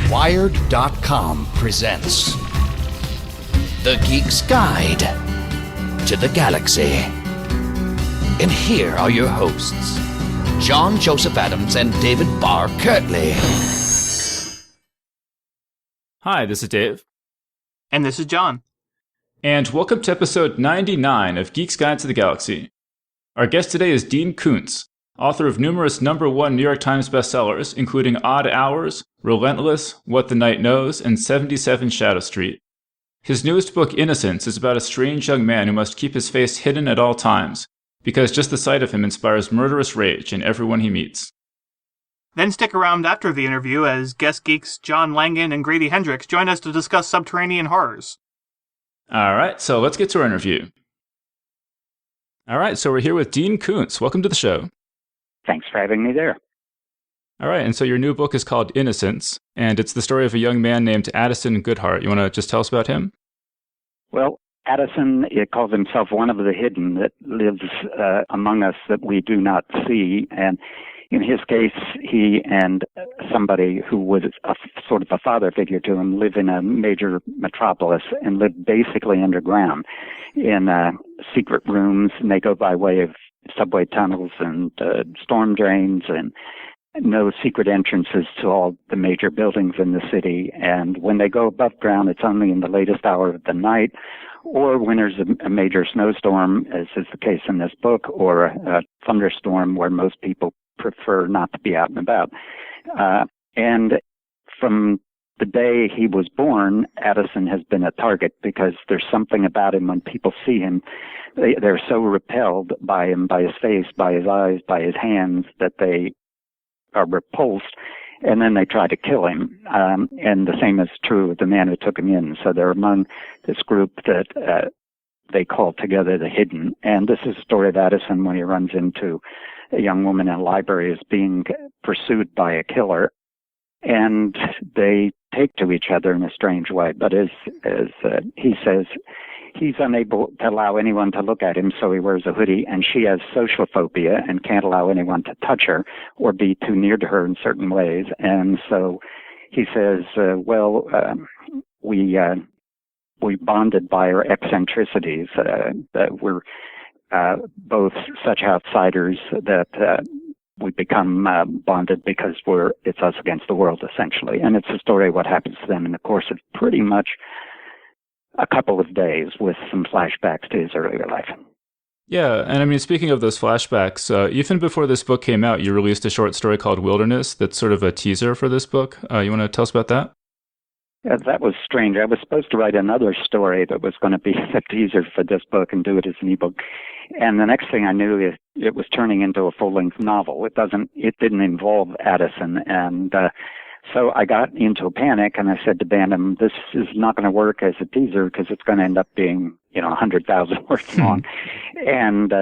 Wired.com presents The Geek's Guide to the Galaxy. And here are your hosts, John Joseph Adams and David Barr Kirtley. Hi, this is Dave. And this is John. And welcome to episode 99 of Geek's Guide to the Galaxy. Our guest today is Dean Koontz, author of numerous #1 New York Times bestsellers, including Odd Hours, Relentless, What the Night Knows, and 77 Shadow Street. His newest book, Innocence, is about a strange young man who must keep his face hidden at all times, because just the sight of him inspires murderous rage in everyone he meets. Then stick around after the interview as guest geeks John Langan and Grady Hendricks join us to discuss subterranean horrors. All right, so let's get to our interview. All right, so we're here with Dean Koontz. Welcome to the show. Thanks for having me there. All right, and so your new book is called Innocence, and it's the story of a young man named Addison Goodheart. You want to just tell us about him? Well, Addison, it calls himself one of the hidden that lives among us that we do not see. And in his case, he and somebody who was sort of a father figure to him live in a major metropolis and live basically underground in secret rooms, and they go by way of subway tunnels and storm drains and no secret entrances to all the major buildings in the city. And when they go above ground, it's only in the latest hour of the night or when there's a major snowstorm, as is the case in this book, or a thunderstorm where most people prefer not to be out and about. And from the day he was born, Addison has been a target because there's something about him when people see him. They're so repelled by him, by his face, by his eyes, by his hands, that they are repulsed, and then they try to kill him. And the same is true of the man who took him in. So they're among this group that they call together the hidden. And this is a story of Addison when he runs into a young woman in a library is being pursued by a killer. And they take to each other in a strange way. But as he says, he's unable to allow anyone to look at him, so he wears a hoodie, and she has social phobia and can't allow anyone to touch her or be too near to her in certain ways. And so he says, we bonded by our eccentricities, that we're both such outsiders that we become bonded because it's us against the world, essentially. And it's a story of what happens to them in the course of pretty much a couple of days with some flashbacks to his earlier life. Yeah, and I mean, speaking of those flashbacks, even before this book came out, you released a short story called Wilderness that's sort of a teaser for this book. You want to tell us about that? Yeah, that was strange. I was supposed to write another story that was going to be a teaser for this book and do it as an ebook. And the next thing I knew, it was turning into a full-length novel. It didn't involve Addison. And so I got into a panic, and I said to Bandham, this is not going to work as a teaser because it's going to end up being, 100,000 words long. And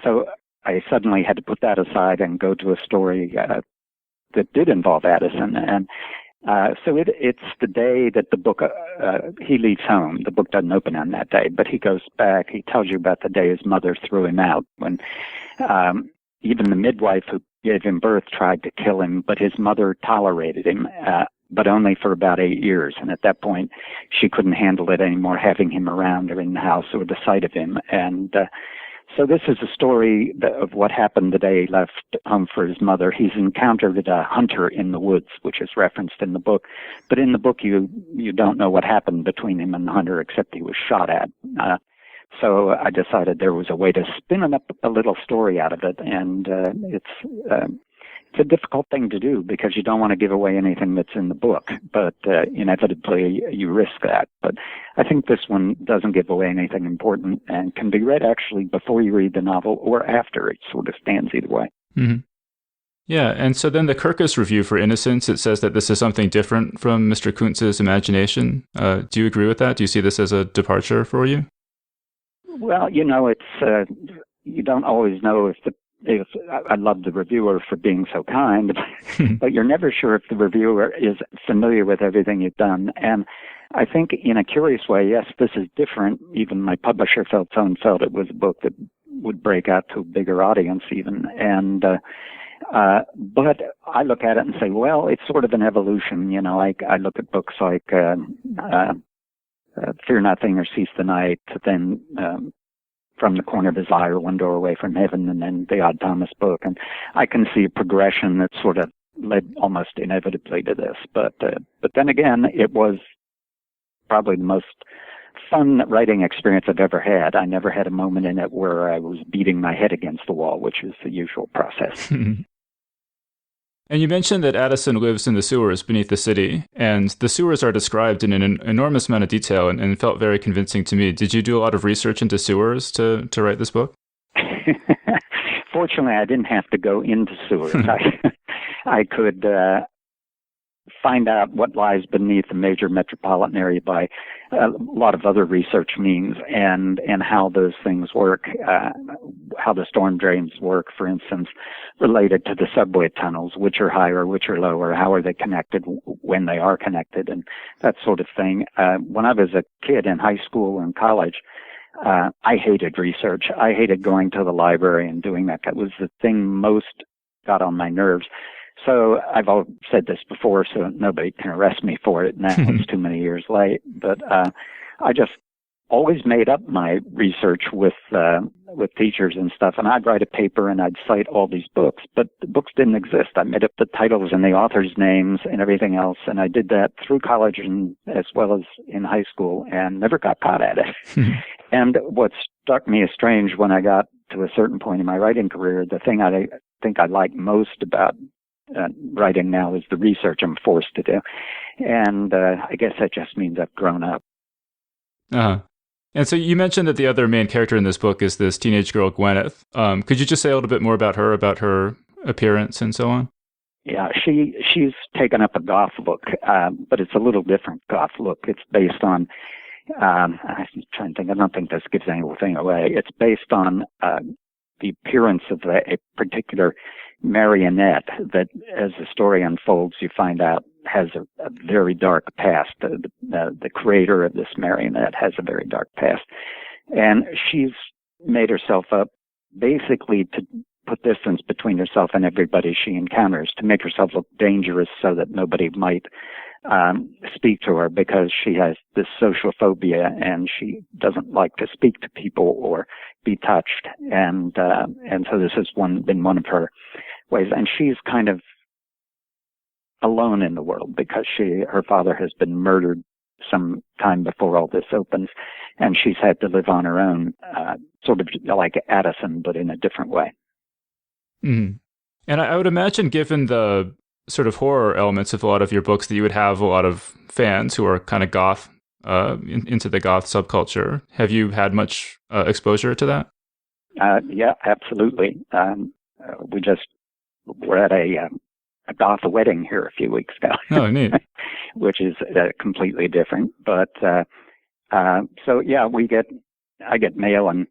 so I suddenly had to put that aside and go to a story that did involve Addison. And so it's the day that the book, he leaves home. The book doesn't open on that day, but he goes back. He tells you about the day his mother threw him out when even the midwife who gave him birth tried to kill him, but his mother tolerated him, but only for about 8 years. And at that point, she couldn't handle it anymore, having him around or in the house or the sight of him. And so this is a story of what happened the day he left home for his mother. He's encountered a hunter in the woods, which is referenced in the book. But in the book, you don't know what happened between him and the hunter, except he was shot at. So I decided there was a way to spin up a little story out of it. And it's a difficult thing to do because you don't want to give away anything that's in the book. But inevitably, you risk that. But I think this one doesn't give away anything important and can be read actually before you read the novel or after. It sort of stands either way. Mm-hmm. Yeah, and so then the Kirkus review for Innocence, it says that this is something different from Mr. Koontz's imagination. Do you agree with that? Do you see this as a departure for you? Well, it's you don't always know if I love the reviewer for being so kind, but you're never sure if the reviewer is familiar with everything you've done. And I think in a curious way, yes, this is different. Even my publisher felt it was a book that would break out to a bigger audience even. And But I look at it and say, well, it's sort of an evolution. Like I look at books like Fear Nothing or Cease the Night, then From the Corner of His Eye or One Door Away from Heaven, and then the Odd Thomas book. And I can see a progression that sort of led almost inevitably to this. But then again, it was probably the most fun writing experience I've ever had. I never had a moment in it where I was beating my head against the wall, which is the usual process. And you mentioned that Addison lives in the sewers beneath the city, and the sewers are described in an enormous amount of detail and felt very convincing to me. Did you do a lot of research into sewers to write this book? Fortunately, I didn't have to go into sewers. I could find out what lies beneath a major metropolitan area by a lot of other research means, and how those things work, how the storm drains work, for instance, related to the subway tunnels, which are higher, which are lower, how are they connected when they are connected, and that sort of thing. When I was a kid in high school and college, I hated research. I hated going to the library and doing that. That was the thing most got on my nerves. So I've all said this before, so nobody can arrest me for it now. It's too many years late. But I just always made up my research with teachers and stuff. And I'd write a paper and I'd cite all these books, but the books didn't exist. I made up the titles and the authors' names and everything else. And I did that through college and as well as in high school, and never got caught at it. And what struck me as strange when I got to a certain point in my writing career, the thing I think I like most about writing now is the research I'm forced to do. And I guess that just means I've grown up. Uh-huh. And so you mentioned that the other main character in this book is this teenage girl, Gweneth. Could you just say a little bit more about her appearance and so on? Yeah, she's taken up a Goth look, but it's a little different Goth look. It's based on, I'm trying to think, I don't think this gives anything away. It's based on the appearance of a particular marionette that, as the story unfolds, you find out has a very dark past. The creator of this marionette has a very dark past. And she's made herself up basically to put distance between herself and everybody she encounters, to make herself look dangerous so that nobody might speak to her, because she has this social phobia and she doesn't like to speak to people or be touched. And so this has been one of her ways. And she's kind of alone in the world because her father has been murdered some time before all this opens, and she's had to live on her own, sort of like Addison, but in a different way. Mm. And I would imagine, given the sort of horror elements of a lot of your books, that you would have a lot of fans who are kind of goth, into the goth subculture. Have you had much exposure to that? Yeah, absolutely. We're at a goth wedding here a few weeks ago. Oh, neat. Which is completely different. But so yeah, I get mail, and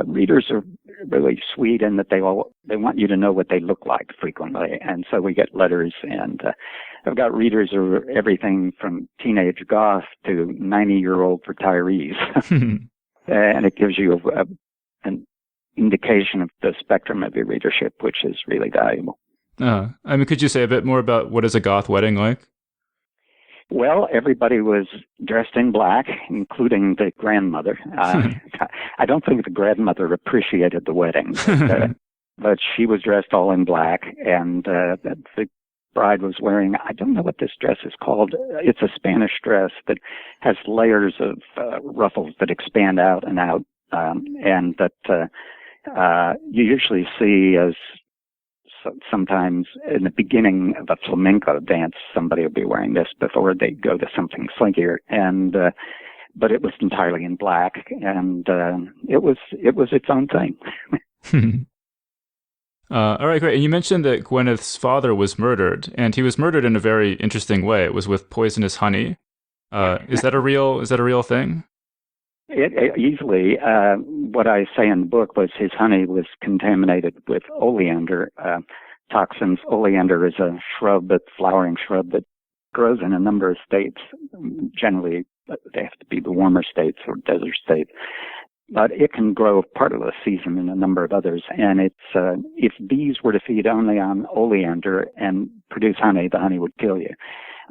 readers are really sweet in that they want you to know what they look like frequently, and so we get letters. And I've got readers who are everything from teenage goth to 90-year-old retirees, and it gives you an indication of the spectrum of your readership, which is really valuable. I mean, could you say a bit more about what is a goth wedding like? Well, everybody was dressed in black, including the grandmother. I don't think the grandmother appreciated the wedding, but she was dressed all in black, and the bride was wearing, I don't know what this dress is called. It's a Spanish dress that has layers of ruffles that expand out and out, and that you usually see as sometimes in the beginning of a flamenco dance, somebody will be wearing this before they go to something slinkier. And but it was entirely in black, and it was its own thing. All right, great. And you mentioned that Gweneth's father was murdered, and he was murdered in a very interesting way. It was with poisonous honey. Is that a real thing? Easily. What I say in the book was his honey was contaminated with oleander toxins. Oleander is a flowering shrub that grows in a number of states. Generally, they have to be the warmer states or desert states. but it can grow part of the season in a number of others. And it's if bees were to feed only on oleander and produce honey, the honey would kill you.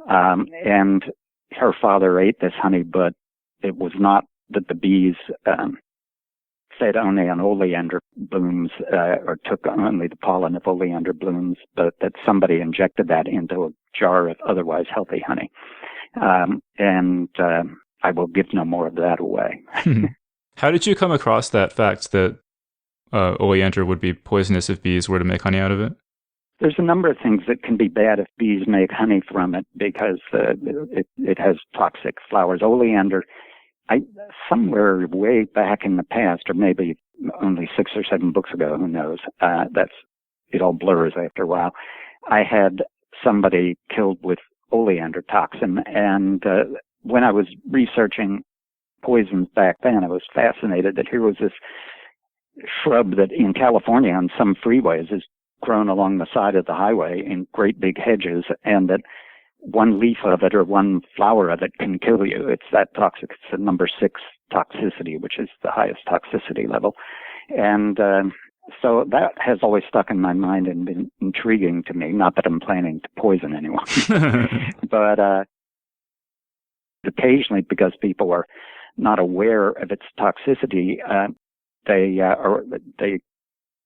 And her father ate this honey, but it was not that the bees fed only on oleander blooms or took only the pollen of oleander blooms, but that somebody injected that into a jar of otherwise healthy honey. And I will give no more of that away. How did you come across that fact that oleander would be poisonous if bees were to make honey out of it? There's a number of things that can be bad if bees make honey from it because it has toxic flowers. Oleander, somewhere way back in the past, or maybe only 6 or 7 books ago, who knows, it all blurs after a while, I had somebody killed with oleander toxin, and when I was researching poisons back then, I was fascinated that here was this shrub that in California on some freeways is grown along the side of the highway in great big hedges, and that one leaf of it or one flower of it can kill you. It's that toxic. It's a number 6 toxicity, which is the highest toxicity level. And so that has always stuck in my mind and been intriguing to me. Not that I'm planning to poison anyone, but occasionally, because people are not aware of its toxicity, they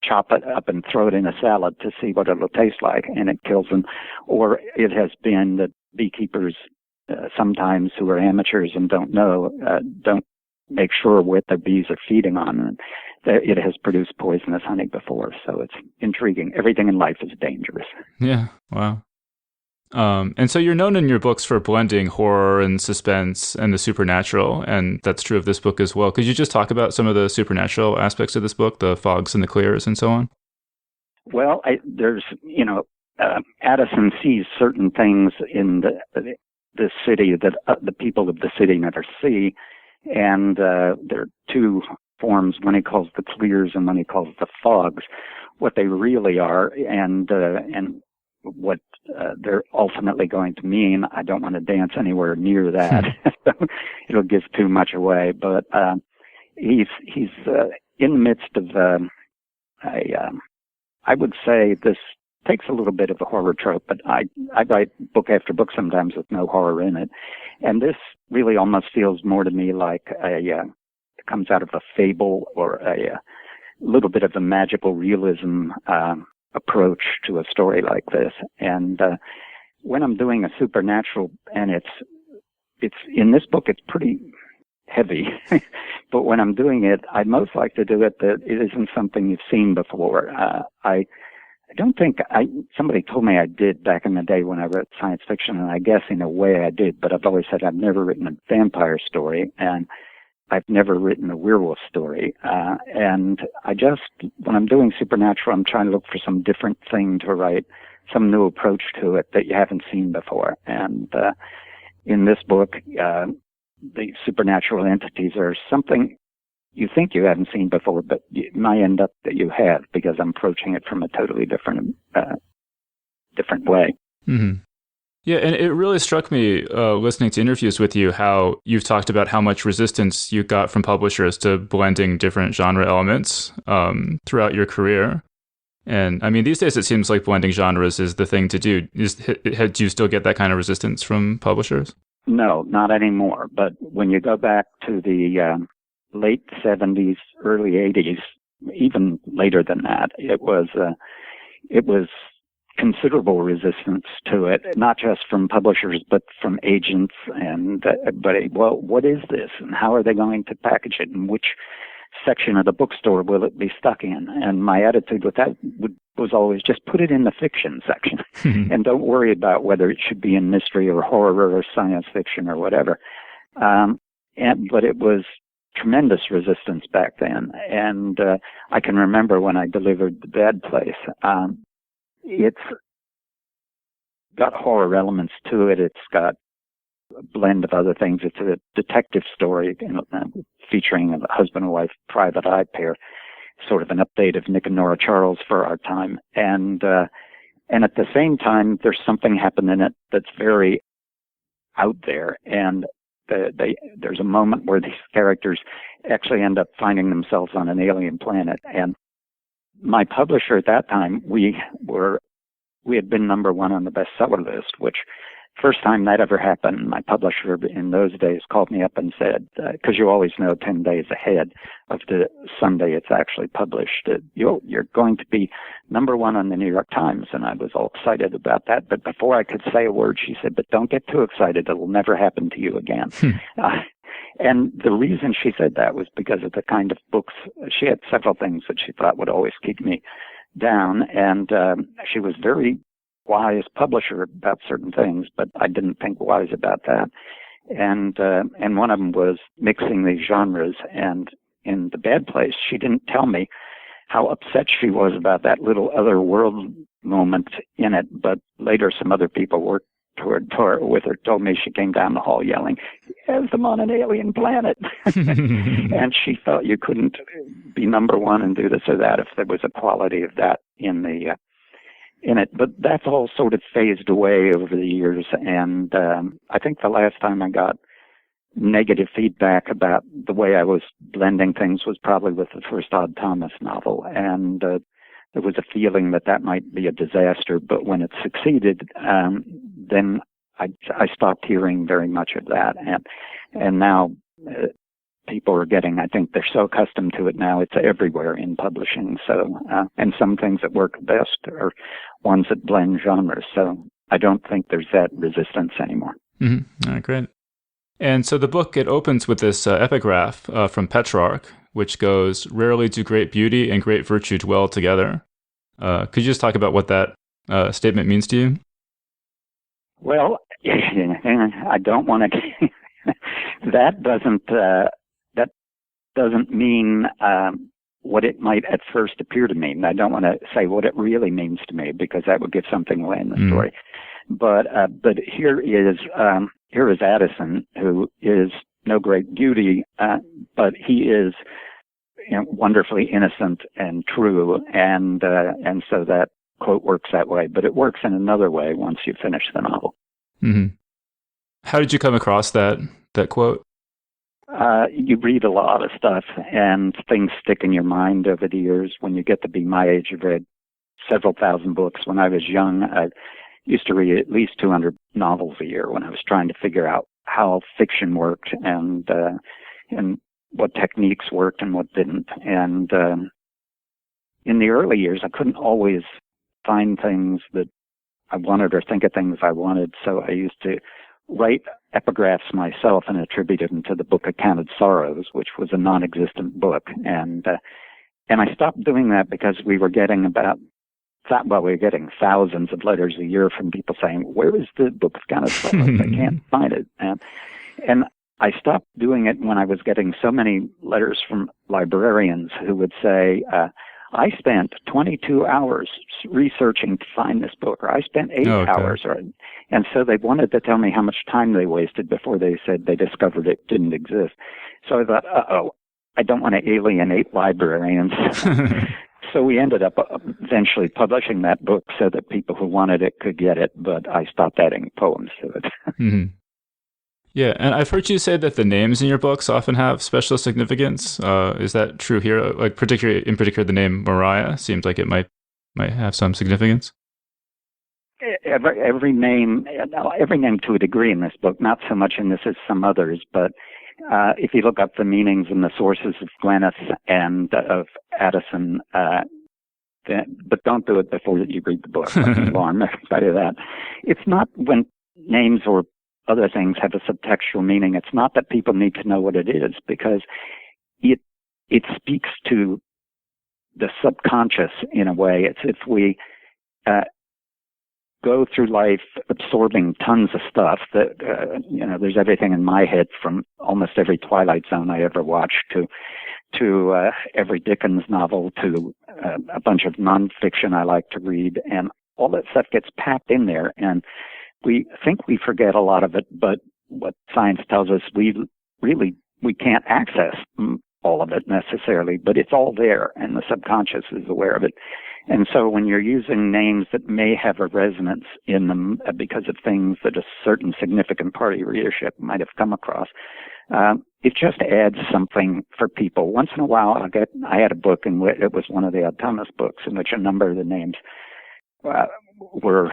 chop it up and throw it in a salad to see what it'll taste like, and it kills them. Or it has been that beekeepers sometimes who are amateurs and don't know, don't make sure what their bees are feeding on, and it has produced poisonous honey before. So it's intriguing. Everything in life is dangerous. Yeah, wow. And so you're known in your books for blending horror and suspense and the supernatural, and that's true of this book as well. Could you just talk about some of the supernatural aspects of this book, the fogs and the clears and so on? Well, there's, Addison sees certain things in the city that the people of the city never see, and there are 2 forms, one he calls the clears and one he calls the fogs, what they really are, and what they're ultimately going to mean. I don't want to dance anywhere near that. It'll give too much away. But he's in the midst of I would say this takes a little bit of a horror trope, but I write book after book sometimes with no horror in it. And this really almost feels more to me like it comes out of a fable or a little bit of a magical realism approach to a story like this. And when I'm doing a supernatural, and it's in this book, it's pretty heavy, but when I'm doing it, I'd most like to do it that it isn't something you've seen before. I don't think somebody told me I did back in the day when I wrote science fiction, and I guess in a way I did, but I've always said I've never written a vampire story, and I've never written a werewolf story. And when I'm doing supernatural, I'm trying to look for some different thing to write, some new approach to it that you haven't seen before. And in this book, the supernatural entities are something you think you haven't seen before, but it might end up that you have, because I'm approaching it from a totally different way. Mm-hmm. Yeah, and it really struck me listening to interviews with you how you've talked about how much resistance you got from publishers to blending different genre elements throughout your career. And I mean, these days it seems like blending genres is the thing to do. Do you still get that kind of resistance from publishers? No, not anymore. But when you go back to the late 70s, early 80s, even later than that, it was considerable resistance to it, not just from publishers, but from agents. And what is this, and how are they going to package it, and which section of the bookstore will it be stuck in? And my attitude with that was always just put it in the fiction section, and don't worry about whether it should be in mystery or horror or science fiction or whatever. But it was tremendous resistance back then, and I can remember when I delivered The Bad Place. It's got horror elements to it. It's got a blend of other things. It's a detective story featuring a husband and wife private eye pair, sort of an update of Nick and Nora Charles for our time. And at the same time, there's something happening in it that's very out there. And There's a moment where these characters actually end up finding themselves on an alien planet. And my publisher at that time, we had been number one on the bestseller list, which first time that ever happened, my publisher in those days called me up and said, because you always know 10 days ahead of the Sunday it's actually published, you're going to be number one on the New York Times. And I was all excited about that. But before I could say a word, she said, but don't get too excited. It'll never happen to you again. And the reason she said that was because of the kind of books. She had several things that she thought would always keep me down. And she was very wise publisher about certain things, but I didn't think wise about that. And one of them was mixing these genres. And in The Bad Place, she didn't tell me how upset she was about that little other world moment in it. But later, some other people worked with her told me she came down the hall yelling, "Has them on an alien planet." And she thought you couldn't be number one and do this or that if there was a quality of that in it. But that's all sort of phased away over the years. And I think the last time I got negative feedback about the way I was blending things was probably with the first Odd Thomas novel. And there was a feeling that might be a disaster. But when it succeeded, then I stopped hearing very much of that. And now people are getting, I think they're so accustomed to it now, it's everywhere in publishing. So, and some things that work best are ones that blend genres. So I don't think there's that resistance anymore. Mm-hmm. All right, great. And so the book, it opens with this epigraph from Petrarch, which goes, "Rarely do great beauty and great virtue dwell together." Could you just talk about what that statement means to you? Well, I don't want to. That doesn't mean what it might at first appear to mean. I don't want to say what it really means to me because that would give something away in the story. But here is Addison, who is no great beauty, but he is wonderfully innocent and true, and so that quote works that way. But it works in another way once you finish the novel. Mm-hmm. How did you come across that quote? You read a lot of stuff, and things stick in your mind over the years. When you get to be my age, you've read several thousand books. When I was young, I used to read at least 200 novels a year when I was trying to figure out how fiction worked and what techniques worked and what didn't. And in the early years, I couldn't always find things that I wanted or think of things I wanted, so I used to write epigraphs myself and attribute them to the book Accounted Sorrows, which was a non-existent book. And I stopped doing that because we were getting thousands of letters a year from people saying, "Where is the book Accounted Sorrows? I can't find it." And I stopped doing it when I was getting so many letters from librarians who would say, "I spent 22 hours researching to find this book," or "I spent 8 hours." And so they wanted to tell me how much time they wasted before they said they discovered it didn't exist. So I thought, I don't want to alienate librarians. So we ended up eventually publishing that book so that people who wanted it could get it, but I stopped adding poems to it. Mm-hmm. Yeah, and I've heard you say that the names in your books often have special significance. Is that true here? Like in particular, the name Moriah seems like it might have some significance. Every name to a degree in this book, not so much in this as some others, but if you look up the meanings and the sources of Gweneth and of Addison, but don't do it before you read the book. Alarm everybody of that. It's not when names or other things have a subtextual meaning. It's not that people need to know what it is, because it speaks to the subconscious in a way. It's if we go through life absorbing tons of stuff that, there's everything in my head from almost every Twilight Zone I ever watched to every Dickens novel to a bunch of nonfiction I like to read, and all that stuff gets packed in there, and we think we forget a lot of it, but what science tells us, we can't access all of it necessarily, but it's all there, and the subconscious is aware of it. And so when you're using names that may have a resonance in them because of things that a certain significant part of your readership might have come across, it just adds something for people. Once in a while, I had a book in which it was one of the Odd Thomas books in which a number of the names were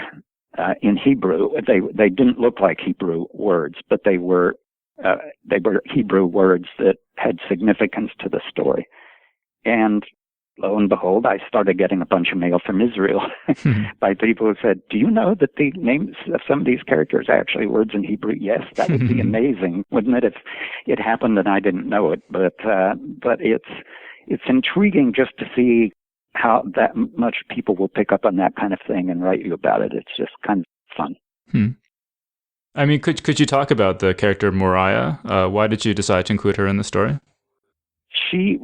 in Hebrew. They didn't look like Hebrew words, but they were Hebrew words that had significance to the story. And lo and behold, I started getting a bunch of mail from Israel by people who said, "Do you know that the names of some of these characters are actually words in Hebrew?" Yes, that would be amazing, wouldn't it, if it happened and I didn't know it? But it's intriguing just to see how that much people will pick up on that kind of thing and write you about it. It's just kind of fun. I mean, could you talk about the character Moriah? Why did you decide to include her in the story? She's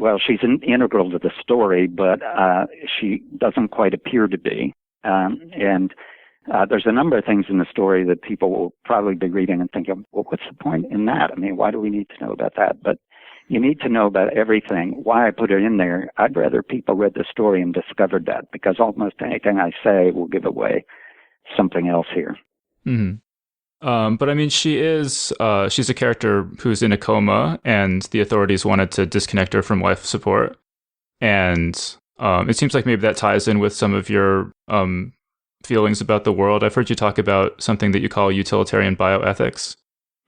integral to the story, but she doesn't quite appear to be. And there's a number of things in the story that people will probably be reading and thinking, well, what's the point in that? I mean, why do we need to know about that? But you need to know about everything. Why I put it in there, I'd rather people read the story and discovered that, because almost anything I say will give away something else here. Mm-hmm. But I mean, she's a character who's in a coma, and the authorities wanted to disconnect her from life support. And it seems like maybe that ties in with some of your feelings about the world. I've heard you talk about something that you call utilitarian bioethics.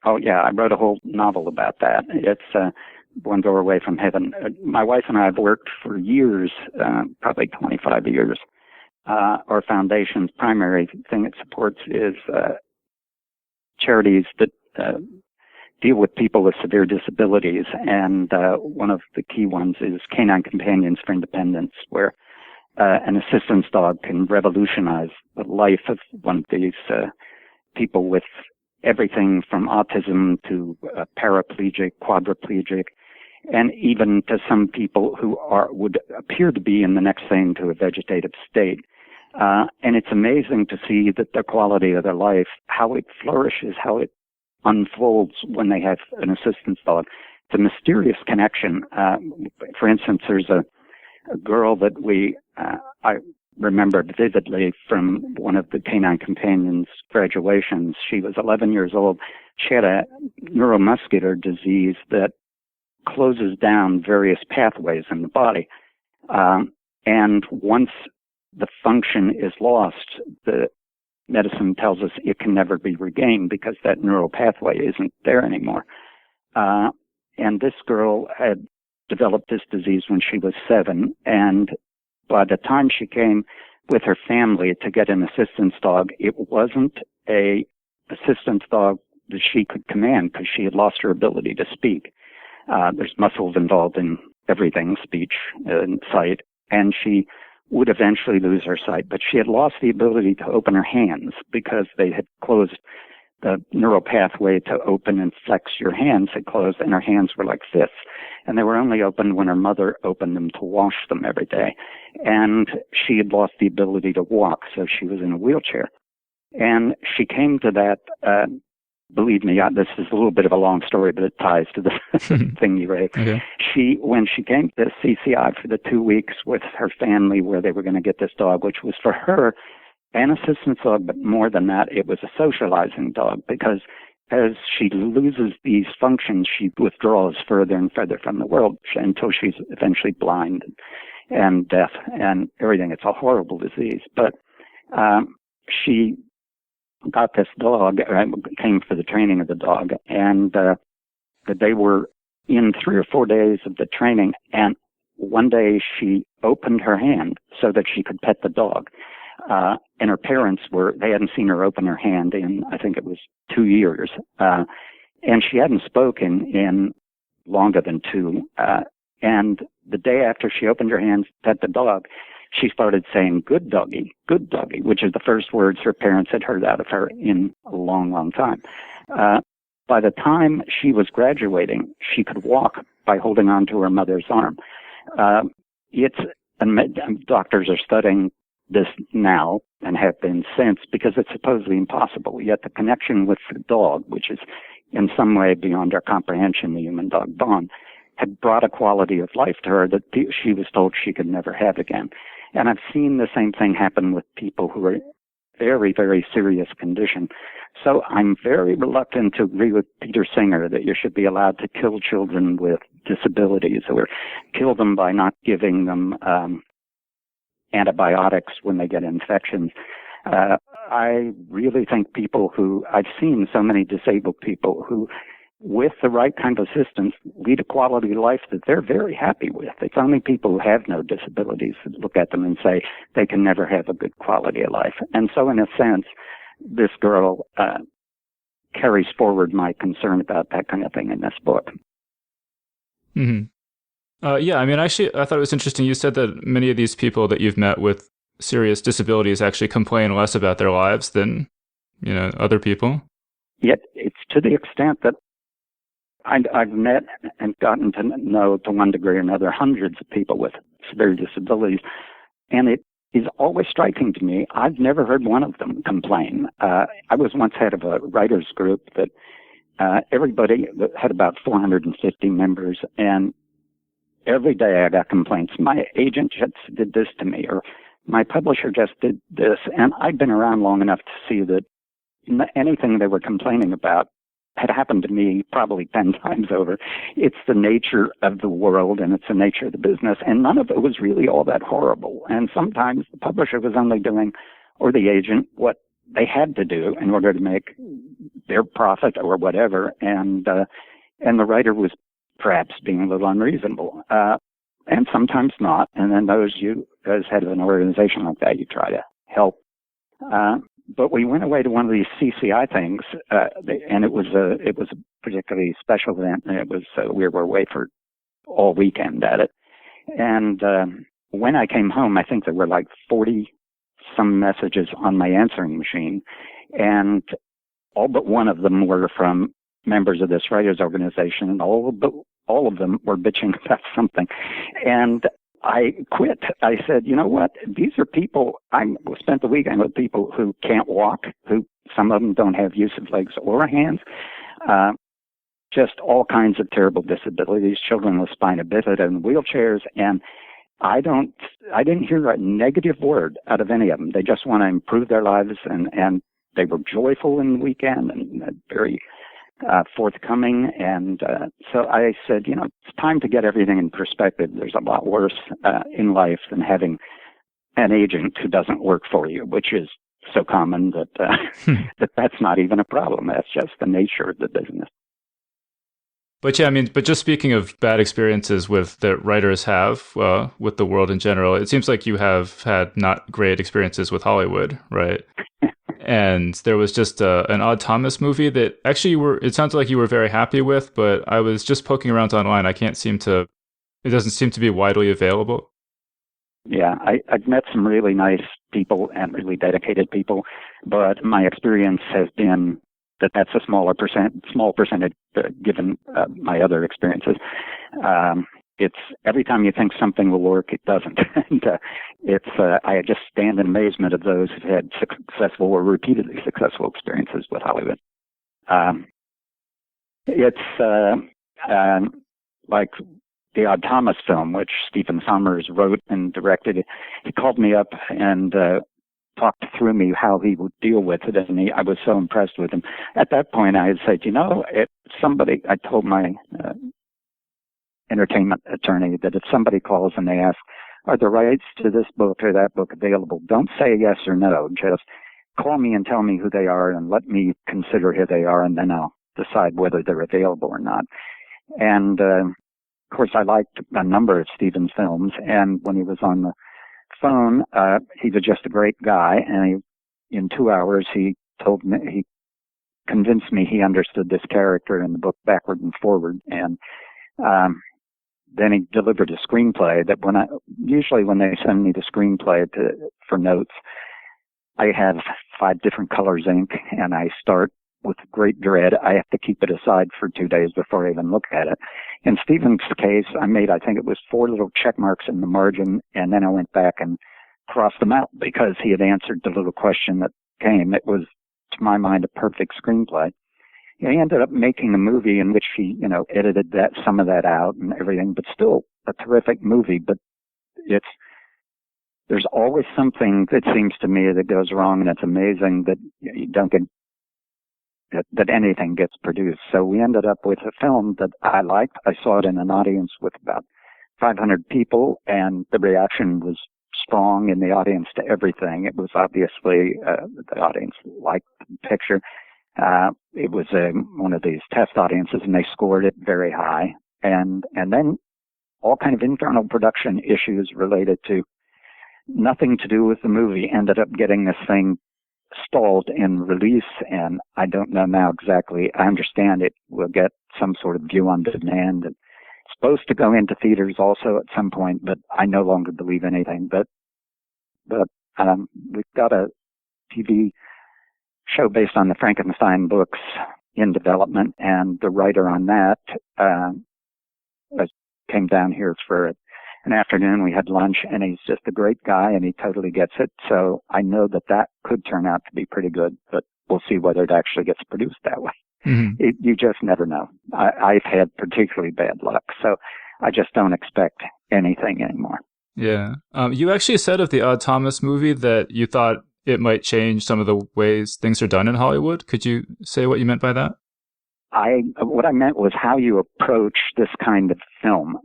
Oh, yeah, I wrote a whole novel about that. It's One Door Away from Heaven. My wife and I have worked for years, probably 25 years. Our foundation's primary thing it supports is charities that deal with people with severe disabilities, and one of the key ones is Canine Companions for Independence, where an assistance dog can revolutionize the life of one of these people with everything from autism to paraplegic, quadriplegic, and even to some people who would appear to be in the next thing to a vegetative state. And it's amazing to see that the quality of their life, how it flourishes, how it unfolds when they have an assistance dog. It's a mysterious connection. For instance, there's a girl that I remembered vividly from one of the Canine Companions graduations. She was 11 years old. She had a neuromuscular disease that closes down various pathways in the body. And once the function is lost, the medicine tells us it can never be regained because that neural pathway isn't there anymore. And this girl had developed this disease when she was 7, and by the time she came with her family to get an assistance dog, it wasn't a assistance dog that she could command because she had lost her ability to speak. There's muscles involved in everything, speech and sight, and she would eventually lose her sight, but she had lost the ability to open her hands because they had closed the neural pathway to open and flex your hands had closed, and her hands were like fists. And they were only opened when her mother opened them to wash them every day. And she had lost the ability to walk, so she was in a wheelchair. And she came to that, believe me, this is a little bit of a long story, but it ties to the thing you raised. Okay. When she came to CCI for the 2 weeks with her family where they were going to get this dog, which was for her an assistance dog, but more than that, it was a socializing dog, because as she loses these functions, she withdraws further and further from the world until she's eventually blind and deaf and everything. It's a horrible disease. But she got this dog, came for the training of the dog, and they were in 3 or 4 days of the training, and one day she opened her hand so that she could pet the dog. And her parents they hadn't seen her open her hand in, I think it was 2 years. And she hadn't spoken in longer than 2. And the day after she opened her hands to pet the dog, she started saying, good doggy, which is the first words her parents had heard out of her in a long, long time. By the time she was graduating, she could walk by holding on to her mother's arm. Doctors are studying this now and have been since because it's supposedly impossible. Yet the connection with the dog, which is in some way beyond our comprehension, the human-dog bond, had brought a quality of life to her that she was told she could never have again. And I've seen the same thing happen with people who are very, very serious condition. So I'm very reluctant to agree with Peter Singer that you should be allowed to kill children with disabilities or kill them by not giving them antibiotics when they get infections. I really think I've seen so many disabled people who, with the right kind of assistance, lead a quality life that they're very happy with. It's only people who have no disabilities that look at them and say they can never have a good quality of life. And so in a sense, this girl carries forward my concern about that kind of thing in this book. Mm-hmm. Yeah, I mean, actually, I thought it was interesting. You said that many of these people that you've met with serious disabilities actually complain less about their lives than, other people. Yet it's to the extent that I've met and gotten to know, to one degree or another, hundreds of people with severe disabilities, and it is always striking to me. I've never heard one of them complain. I was once head of a writers group that everybody had about 450 members, and every day I got complaints. My agent just did this to me, or my publisher just did this, and I'd been around long enough to see that anything they were complaining about had happened to me probably 10 times over. It's the nature of the world and it's the nature of the business, and none of it was really all that horrible. And sometimes the publisher was only doing, or the agent, what they had to do in order to make their profit or whatever, and the writer was perhaps being a little unreasonable, and sometimes not. And then as head of an organization like that, you try to help. But we went away to one of these CCI things, and it was a particularly special event, and we were away for all weekend at it. And when I came home, I think there were like 40 some messages on my answering machine, and all but one of them were from members of this writers organization, and all of them were bitching about something. And I quit. I said, you know what? These are people. I spent the weekend with people who can't walk, who some of them don't have use of legs or hands, just all kinds of terrible disabilities, children with spina bifida and wheelchairs. And I didn't hear a negative word out of any of them. They just want to improve their lives, and they were joyful in the weekend and very forthcoming. And so I said, it's time to get everything in perspective. There's a lot worse in life than having an agent who doesn't work for you, which is so common that that's not even a problem. That's just the nature of the business. But yeah, but just speaking of bad experiences that writers have with the world in general, it seems like you have had not great experiences with Hollywood, right? And there was just an Odd Thomas movie that actually it sounds like you were very happy with, but I was just poking around online. It doesn't seem to be widely available. Yeah, I've met some really nice people and really dedicated people, but my experience has been that's a small percentage given my other experiences. It's every time you think something will work, it doesn't. And I just stand in amazement of those who've had successful or repeatedly successful experiences with Hollywood. It's like the Odd Thomas film, which Stephen Sommers wrote and directed. He called me up and talked through me how he would deal with it, and I was so impressed with him. At that point, I had said, I told my entertainment attorney that if somebody calls and they ask, are the rights to this book or that book available, don't say yes or no. Just call me and tell me who they are and let me consider who they are, and then I'll decide whether they're available or not. And, of course, I liked a number of Stephen's films, and when he was on the phone, he was just a great guy, and in 2 hours he convinced me he understood this character in the book backward and forward, and then he delivered a screenplay that usually when they send me the screenplay for notes, I have 5 different colors ink, and I start with great dread. I have to keep it aside for 2 days before I even look at it. In Stephen's case, I think it was 4 little check marks in the margin, and then I went back and crossed them out because he had answered the little question that came. It was, to my mind, a perfect screenplay. He ended up making a movie in which he, edited some of that out and everything, but still a terrific movie. But there's always something that seems to me that goes wrong, and it's amazing that you don't get that anything gets produced. So we ended up with a film that I liked. I saw it in an audience with about 500 people, and the reaction was strong in the audience to everything. It was obviously the audience liked the picture. It was one of these test audiences, and they scored it very high. And then all kind of internal production issues related to nothing to do with the movie ended up getting this thing stalled in release, and I don't know now exactly. I understand it will get some sort of view on demand. It's supposed to go into theaters also at some point, but I no longer believe anything. But we've got a TV show based on the Frankenstein books in development, and the writer on that came down here for an afternoon. We had lunch, and he's just a great guy, and he totally gets it. So I know that could turn out to be pretty good, but we'll see whether it actually gets produced that way. Mm-hmm. You just never know. I've had particularly bad luck, so I just don't expect anything anymore. Yeah. You actually said of the Odd Thomas movie that you thought it might change some of the ways things are done in Hollywood. Could you say what you meant by that? What I meant was how you approach this kind of film.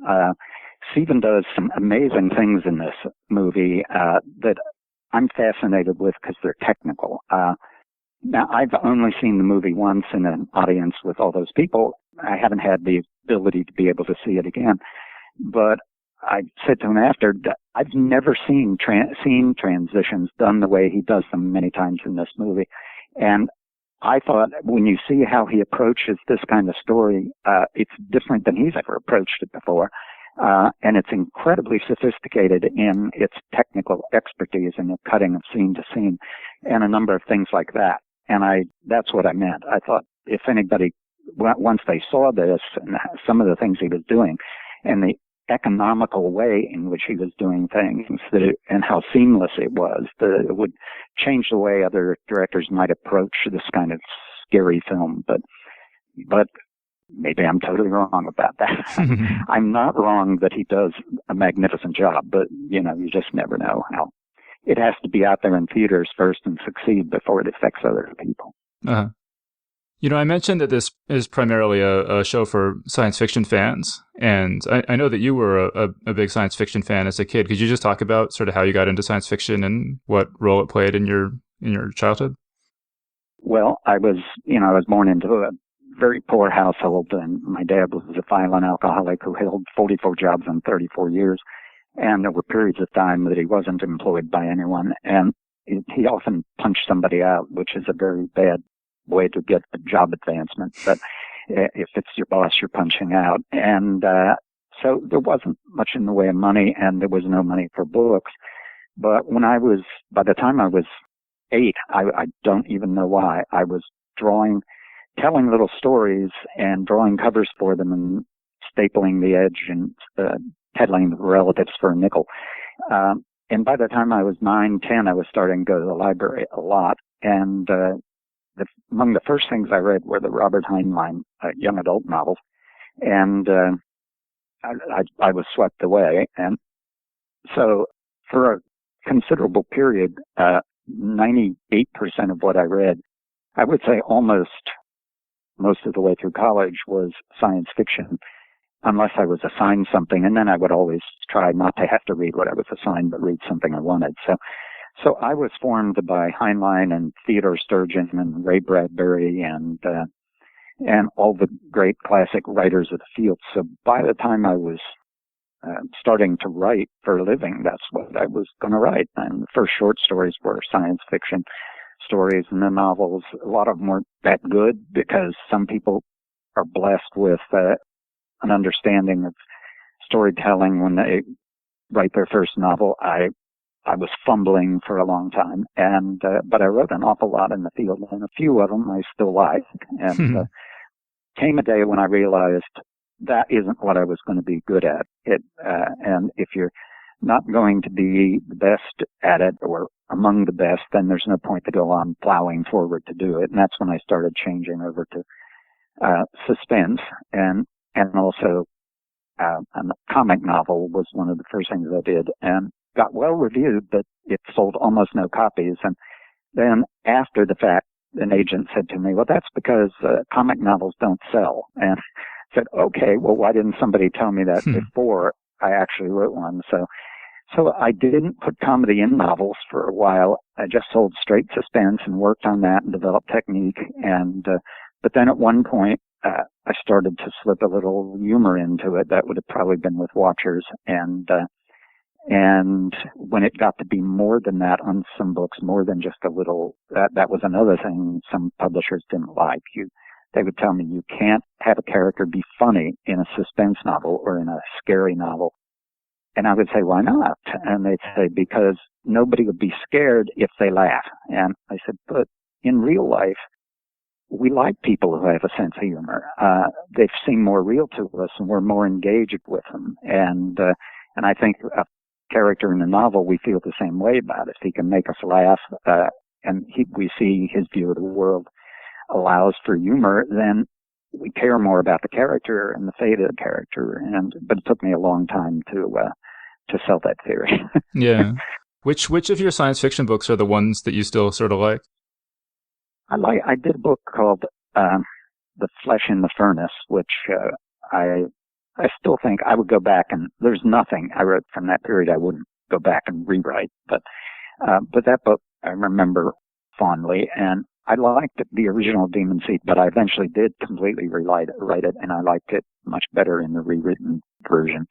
Stephen does some amazing things in this movie that I'm fascinated with because they're technical. Now, I've only seen the movie once in an audience with all those people. I haven't had the ability to be able to see it again. But I said to him after, I've never seen transitions done the way he does them many times in this movie. And I thought when you see how he approaches this kind of story, it's different than he's ever approached it before. And it's incredibly sophisticated in its technical expertise and the cutting of scene to scene and a number of things like that. And that's what I meant. I thought if anybody, once they saw this and some of the things he was doing and the economical way in which he was doing things and how seamless it was, that it would change the way other directors might approach this kind of scary film. But maybe I'm totally wrong about that. I'm not wrong that he does a magnificent job, but, you just never know how. It has to be out there in theaters first and succeed before it affects other people. Uh-huh. I mentioned that this is primarily a show for science fiction fans, and I know that you were a big science fiction fan as a kid. Could you just talk about sort of how you got into science fiction and what role it played in your childhood? Well, I was born into a very poor household, and my dad was a violent alcoholic who held 44 jobs in 34 years, and there were periods of time that he wasn't employed by anyone, and he often punched somebody out, which is a very bad way to get a job advancement. But if it's your boss, you're punching out. And so there wasn't much in the way of money, and there was no money for books. But by the time I was 8, I don't even know why, I was telling little stories and drawing covers for them and stapling the edge and peddling the relatives for a nickel. And by the time I was 9, 10, I was starting to go to the library a lot. And among the first things I read were the Robert Heinlein young adult novels. And I was swept away. And so for a considerable period, 98% of what I read, I would say almost most of the way through college, was science fiction, unless I was assigned something. And then I would always try not to have to read what I was assigned, but read something I wanted. So I was formed by Heinlein and Theodore Sturgeon and Ray Bradbury and all the great classic writers of the field. So by the time I was starting to write for a living, that's what I was going to write. And the first short stories were science fiction stories, and the novels, a lot of them weren't that good because some people are blessed with an understanding of storytelling when they write their first novel. I was fumbling for a long time, and but I wrote an awful lot in the field, and a few of them I still like. And came a day when I realized that isn't what I was going to be good at. And if you're not going to be the best at it or among the best, then there's no point to go on plowing forward to do it. And that's when I started changing over to suspense, and also a comic novel was one of the first things I did. And got well reviewed, but it sold almost no copies. And then after the fact, an agent said to me, well, that's because comic novels don't sell. And I said, okay, well, why didn't somebody tell me that before I actually wrote one? So I didn't put comedy in novels for a while. I just sold straight suspense and worked on that and developed technique. And but then at one point, I started to slip a little humor into it. That would have probably been with Watchers. And when it got to be more than that on some books, more than just a little, that was another thing some publishers didn't like. They would tell me, you can't have a character be funny in a suspense novel or in a scary novel. And I would say, why not? And they'd say, because nobody would be scared if they laugh. And I said, but in real life, we like people who have a sense of humor. They seem more real to us and we're more engaged with them. And I think a character in a novel, we feel the same way about. If he can make us laugh, and we see his view of the world allows for humor, then we care more about the character and the fate of the character. But it took me a long time to sell that theory. Yeah. Which of your science fiction books are the ones that you still sort of like? I did a book called The Flesh in the Furnace, which I still think I would go back, and there's nothing I wrote from that period I wouldn't go back and rewrite. But that book I remember fondly, and I liked the original Demon Seed, but I eventually did completely rewrite it, and I liked it much better in the rewritten version.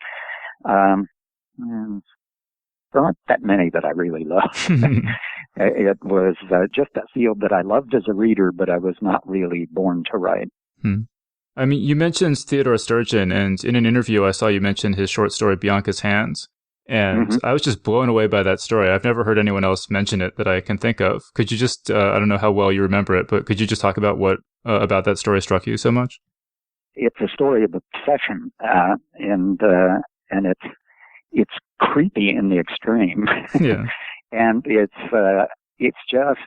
And there aren't that many that I really love. It was just a field that I loved as a reader, but I was not really born to write. I mean, you mentioned Theodore Sturgeon, and in an interview I saw you mention his short story, Biancas' Hands. And I was just blown away by that story. I've never heard anyone else mention it that I can think of. Could you just, I don't know how well you remember it, but could you just talk about what about that story struck you so much? It's a story of obsession, and it's creepy in the extreme. Yeah. And it's just,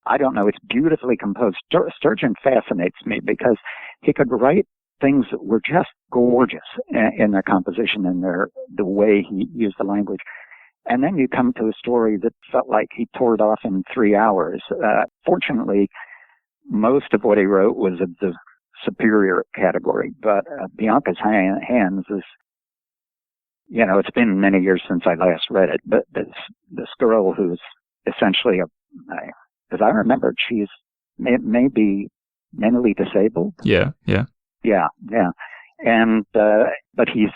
I don't know, it's beautifully composed. Sturgeon fascinates me because he could write things that were just gorgeous in their composition and the way he used the language. And then you come to a story that felt like he tore it off in 3 hours. Fortunately, most of what he wrote was of the superior category, but Biancas' Hands is, it's been many years since I last read it, but this girl who's essentially as I remembered, she's maybe mentally disabled. Yeah. And, but he's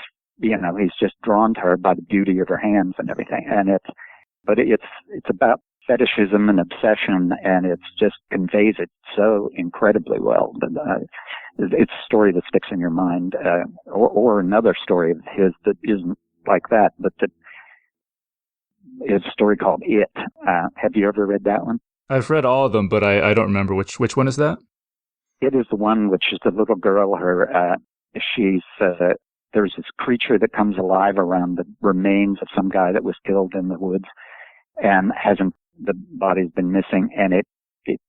just drawn to her by the beauty of her hands and everything. And it's about fetishism and obsession, and it's just conveys it so incredibly well. But, it's a story that sticks in your mind, or another story of his that isn't like that, but that is a story called It. Have you ever read that one? I've read all of them, but I don't remember which one is that? It is the one which is the little girl. There's this creature that comes alive around the remains of some guy that was killed in the woods, and the body's been missing, and it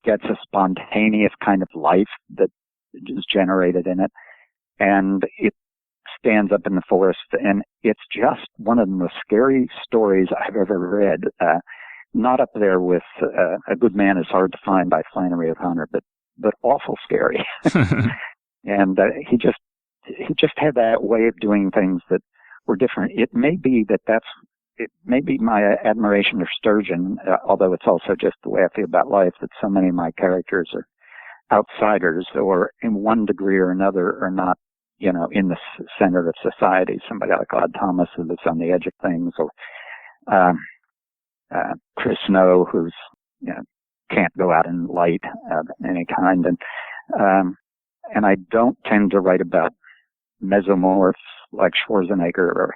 gets a spontaneous kind of life that is generated in it, and it stands up in the forest, and it's just one of the most scary stories I've ever read. Not up there with A Good Man is Hard to Find by Flannery O'Connor, but awful scary. And he just had that way of doing things that were different. It may be my admiration of Sturgeon, although it's also just the way I feel about life, that so many of my characters are outsiders, or in one degree or another are not, in the center of society. Somebody like Odd Thomas who lives on the edge of things, or Chris Snow, who's can't go out in light of any kind, and I don't tend to write about mesomorphs like Schwarzenegger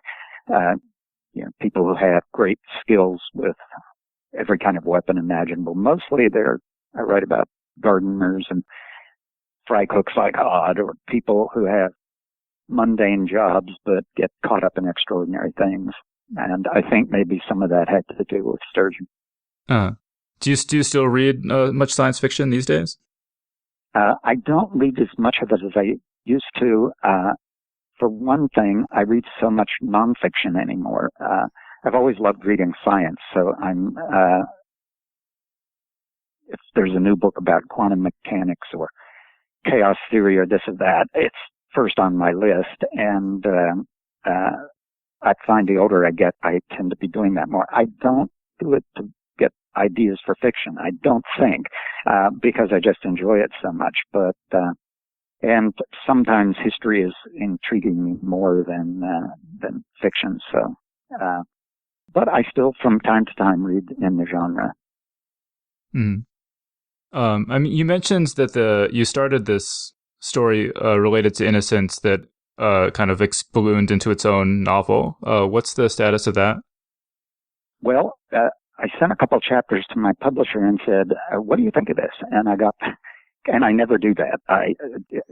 or people who have great skills with every kind of weapon imaginable. Mostly I write about gardeners and fry cooks like Odd, or people who have mundane jobs but get caught up in extraordinary things. And I think maybe some of that had to do with Sturgeon. Do you still read much science fiction these days? I don't read as much of it as I used to. For one thing, I read so much nonfiction anymore. I've always loved reading science, so if there's a new book about quantum mechanics or chaos theory or this or that, it's first on my list. And I find the older I get, I tend to be doing that more. I don't do it to get ideas for fiction. I don't think, because I just enjoy it so much. But and sometimes history is intriguing me more than fiction. So, but I still, from time to time, read in the genre. Mm. I mean, you mentioned that you started this story related to Innocence that kind of ballooned into its own novel. What's the status of that? Well, I sent a couple chapters to my publisher and said, "What do you think of this?" And I never do that.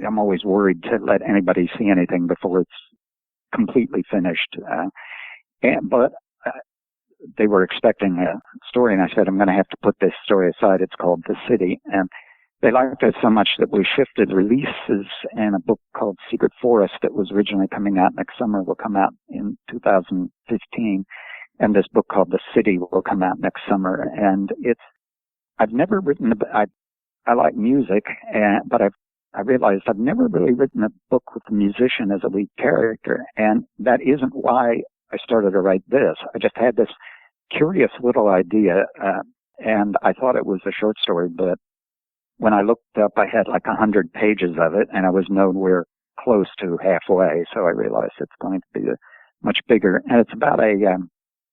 I'm always worried to let anybody see anything before it's completely finished. But they were expecting a story, and I said, I'm going to have to put this story aside. It's called The City. And they liked it so much that we shifted releases, and a book called Secret Forest that was originally coming out next summer will come out in 2015. And this book called The City will come out next summer. And I've never written, I like music, but I realized I've never really written a book with a musician as a lead character. And that isn't why I started to write this. I just had this curious little idea, and I thought it was a short story, but when I looked up, I had like 100 pages of it, and I was nowhere close to halfway, so I realized it's going to be much bigger. And it's about a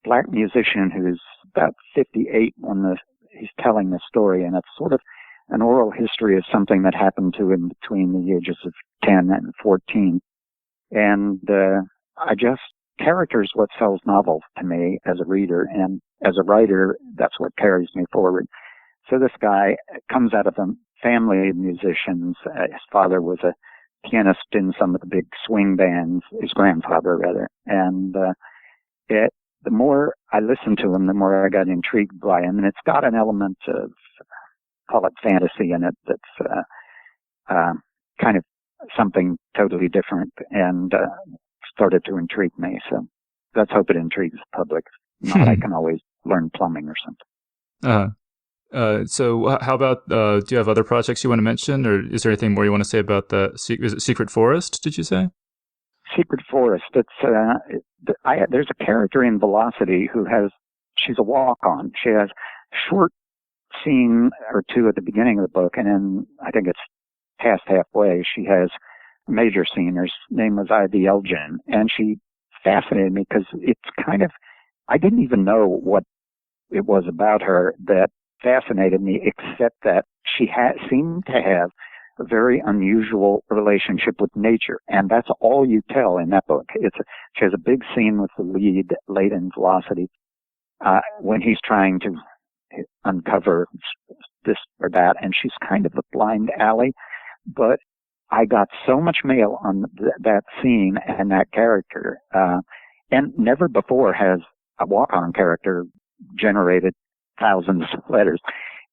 black musician who's about 58 when he's telling the story, and it's sort of an oral history of something that happened to him between the ages of 10 and 14. And character is what sells novels to me as a reader, and as a writer, that's what carries me forward. So this guy comes out of a family of musicians. His father was a pianist in some of the big swing bands, his grandfather rather. And the more I listened to him, the more I got intrigued by him. And it's got an element of, call it fantasy in it, that's kind of something totally different, and started to intrigue me. So let's hope it intrigues the public. Not I can always learn plumbing or something. So how about, do you have other projects you want to mention, or is there anything more you want to say about is it Secret Forest, did you say? Secret Forest. There's a character in Velocity she's a walk-on. She has a short scene or two at the beginning of the book, and then I think it's past halfway, she has a major scene. Her name was Ivy Elgin, and she fascinated me because it's kind of, I didn't even know what it was about her that fascinated me, except that she seemed to have a very unusual relationship with nature, and that's all you tell in that book. She has a big scene with the lead late in Velocity when he's trying to uncover this or that, and she's kind of a blind alley, but I got so much mail on that scene and that character, and never before has a walk-on character generated thousands of letters.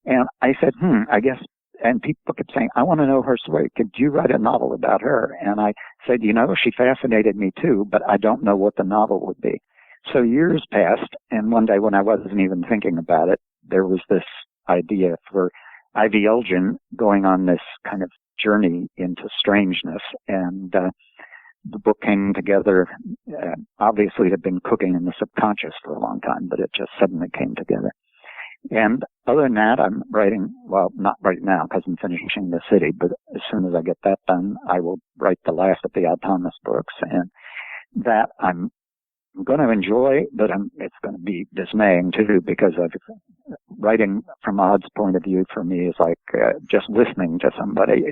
And I said, I guess, and people kept saying, I want to know her story. Could you write a novel about her? And I said, she fascinated me too, but I don't know what the novel would be. So years passed, and one day when I wasn't even thinking about it, there was this idea for Ivy Elgin going on this kind of journey into strangeness, and the book came together. Obviously, it had been cooking in the subconscious for a long time, but it just suddenly came together. And other than that, I'm writing, well, not right now because I'm finishing The City, but as soon as I get that done, I will write the last of the Autonomous books, and that I'm going to enjoy, but it's going to be dismaying too, because writing from Odd's point of view for me is like just listening to somebody.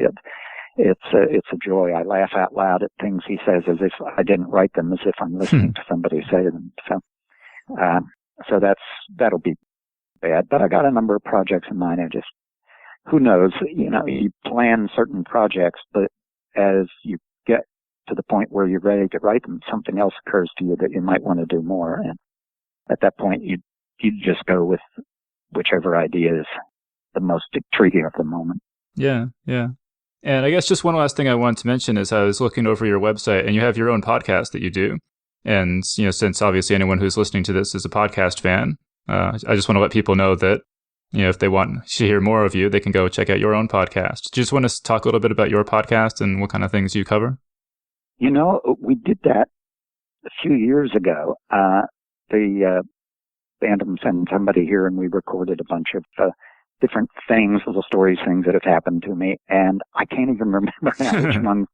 It's a joy. I laugh out loud at things he says as if I didn't write them, as if I'm listening to somebody say them. So that'll be bad. But I got a number of projects in mind. Who knows? You plan certain projects, but as you get to the point where you're ready to write them, something else occurs to you that you might want to do more. And at that point, you just go with whichever idea is the most intriguing at the moment. Yeah, yeah. And I guess just one last thing I wanted to mention is I was looking over your website, and you have your own podcast that you do. And, since obviously anyone who's listening to this is a podcast fan, I just want to let people know that, if they want to hear more of you, they can go check out your own podcast. Do you just want to talk a little bit about your podcast and what kind of things you cover? We did that a few years ago. The Phantom sent somebody here, and we recorded a bunch of different things, little stories, things that have happened to me, and I can't even remember now which ones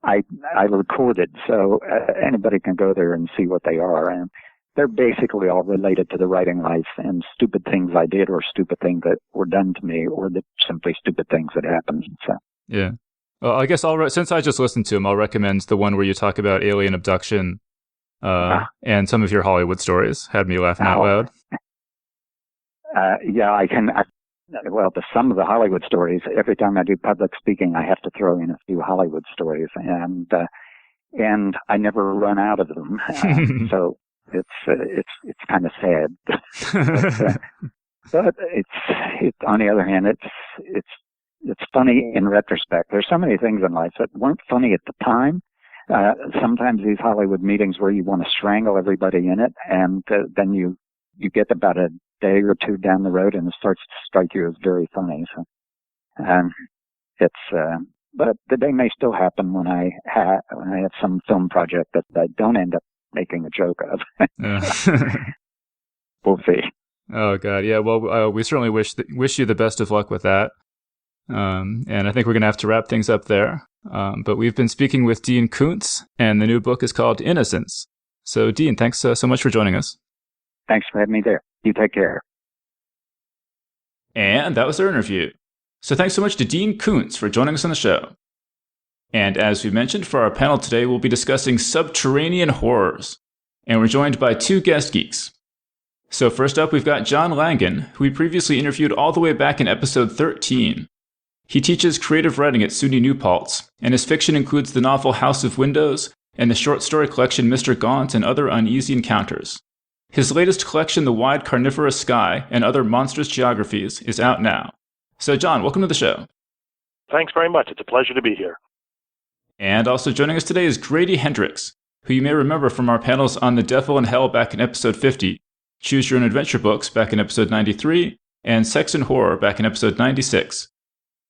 I recorded. So anybody can go there and see what they are, and they're basically all related to the writing life and stupid things I did, or stupid things that were done to me, or simply stupid things that happened. So yeah. Well, I guess since I just listened to them, I'll recommend the one where you talk about alien abduction. And some of your Hollywood stories had me laughing out loud. I can. Some of the Hollywood stories, every time I do public speaking, I have to throw in a few Hollywood stories, and I never run out of them. So it's kind of sad. But it's on the other hand, it's funny in retrospect. There's so many things in life that weren't funny at the time. Sometimes these Hollywood meetings where you want to strangle everybody in it, and then you get about a day or two down the road, and it starts to strike you as very funny. So, but the day may still happen when I have some film project that I don't end up making a joke of. We'll see. Oh God, yeah. Well, we certainly wish you the best of luck with that. And I think we're going to have to wrap things up there. But we've been speaking with Dean Koontz, and the new book is called Innocence. So, Dean, thanks so much for joining us. Thanks for having me there. You take care. And that was our interview. So thanks so much to Dean Koontz for joining us on the show. And as we mentioned, for our panel today, we'll be discussing subterranean horrors. And we're joined by two guest geeks. So first up, we've got John Langan, who we previously interviewed all the way back in episode 13. He teaches creative writing at SUNY New Paltz, and his fiction includes the novel House of Windows and the short story collection Mr. Gaunt and Other Uneasy Encounters. His latest collection, The Wide Carnivorous Sky and Other Monstrous Geographies, is out now. So, John, welcome to the show. Thanks very much. It's a pleasure to be here. And also joining us today is Grady Hendrix, who you may remember from our panels on The Devil in Hell back in episode 50, Choose Your Own Adventure books back in episode 93, and Sex and Horror back in episode 96.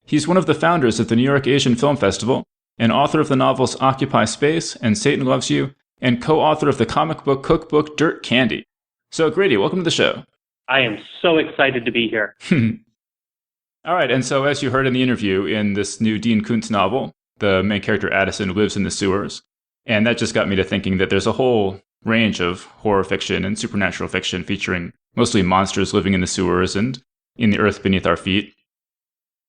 He's one of the founders of the New York Asian Film Festival, and author of the novels Occupy Space and Satan Loves You, and co-author of the comic book cookbook Dirt Candy. So, Grady, welcome to the show. I am so excited to be here. All right, and so as you heard in the interview, in this new Dean Koontz novel, the main character Addison lives in the sewers. And that just got me to thinking that there's a whole range of horror fiction and supernatural fiction featuring mostly monsters living in the sewers and in the earth beneath our feet.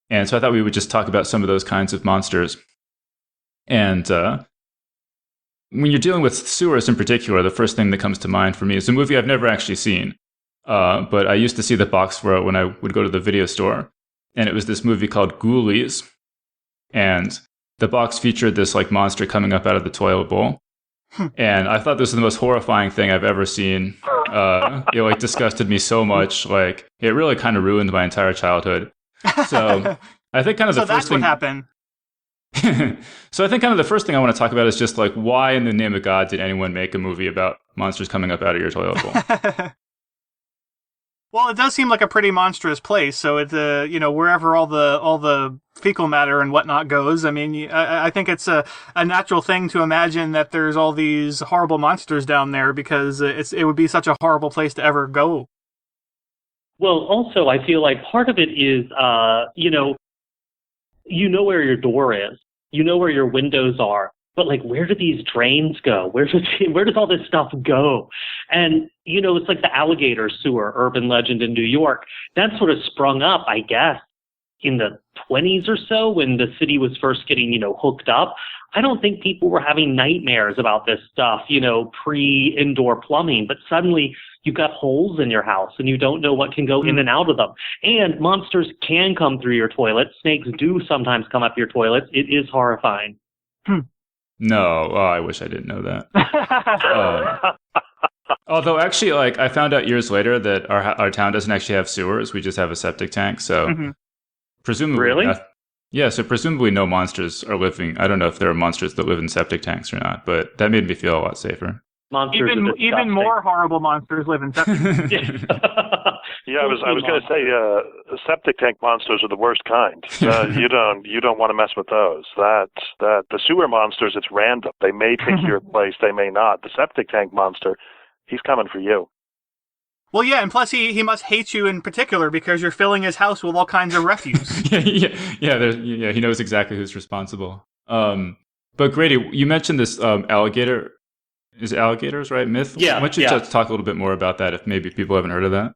And so I thought we would just talk about some of those kinds of monsters. And when you're dealing with sewers in particular, the first thing that comes to mind for me is a movie I've never actually seen. But I used to see the box for it when I would go to the video store. And it was this movie called Ghoulies. And the box featured this monster coming up out of the toilet bowl. And I thought this was the most horrifying thing I've ever seen. It disgusted me so much. It really kind of ruined my entire childhood. So I think kind of the first thing... So that's what happened. So I think kind of the first thing I want to talk about is just why in the name of God did anyone make a movie about monsters coming up out of your toilet bowl? Well, it does seem like a pretty monstrous place. So it's wherever all the fecal matter and whatnot goes. I mean, I think it's a natural thing to imagine that there's all these horrible monsters down there because it would be such a horrible place to ever go. Well, also, I feel like part of it is, you know where your door is, you know where your windows are, but where do these drains go? Where does all this stuff go? And, it's like the alligator sewer urban legend in New York. That sort of sprung up, I guess, in the 20s or so when the city was first getting, hooked up. I don't think people were having nightmares about this stuff, pre-indoor plumbing, but suddenly you've got holes in your house and you don't know what can go in and out of them. And monsters can come through your toilet. Snakes do sometimes come up your toilets. It is horrifying. No, I wish I didn't know that. Although actually, I found out years later that our town doesn't actually have sewers. We just have a septic tank. So presumably... Really? Yeah, so presumably no monsters are living. I don't know if there are monsters that live in septic tanks or not, but that made me feel a lot safer. Monsters are disgusting. Even more horrible monsters live in septic tanks. Yeah, I was going to say septic tank monsters are the worst kind. You don't want to mess with those. The sewer monsters, it's random. They may take your place, they may not. The septic tank monster, he's coming for you. Well, yeah, and plus he must hate you in particular because you're filling his house with all kinds of refuse. Yeah. He knows exactly who's responsible. But Grady, you mentioned this alligator. Is alligators, right? Myth? Yeah. Why don't you just talk a little bit more about that if maybe people haven't heard of that?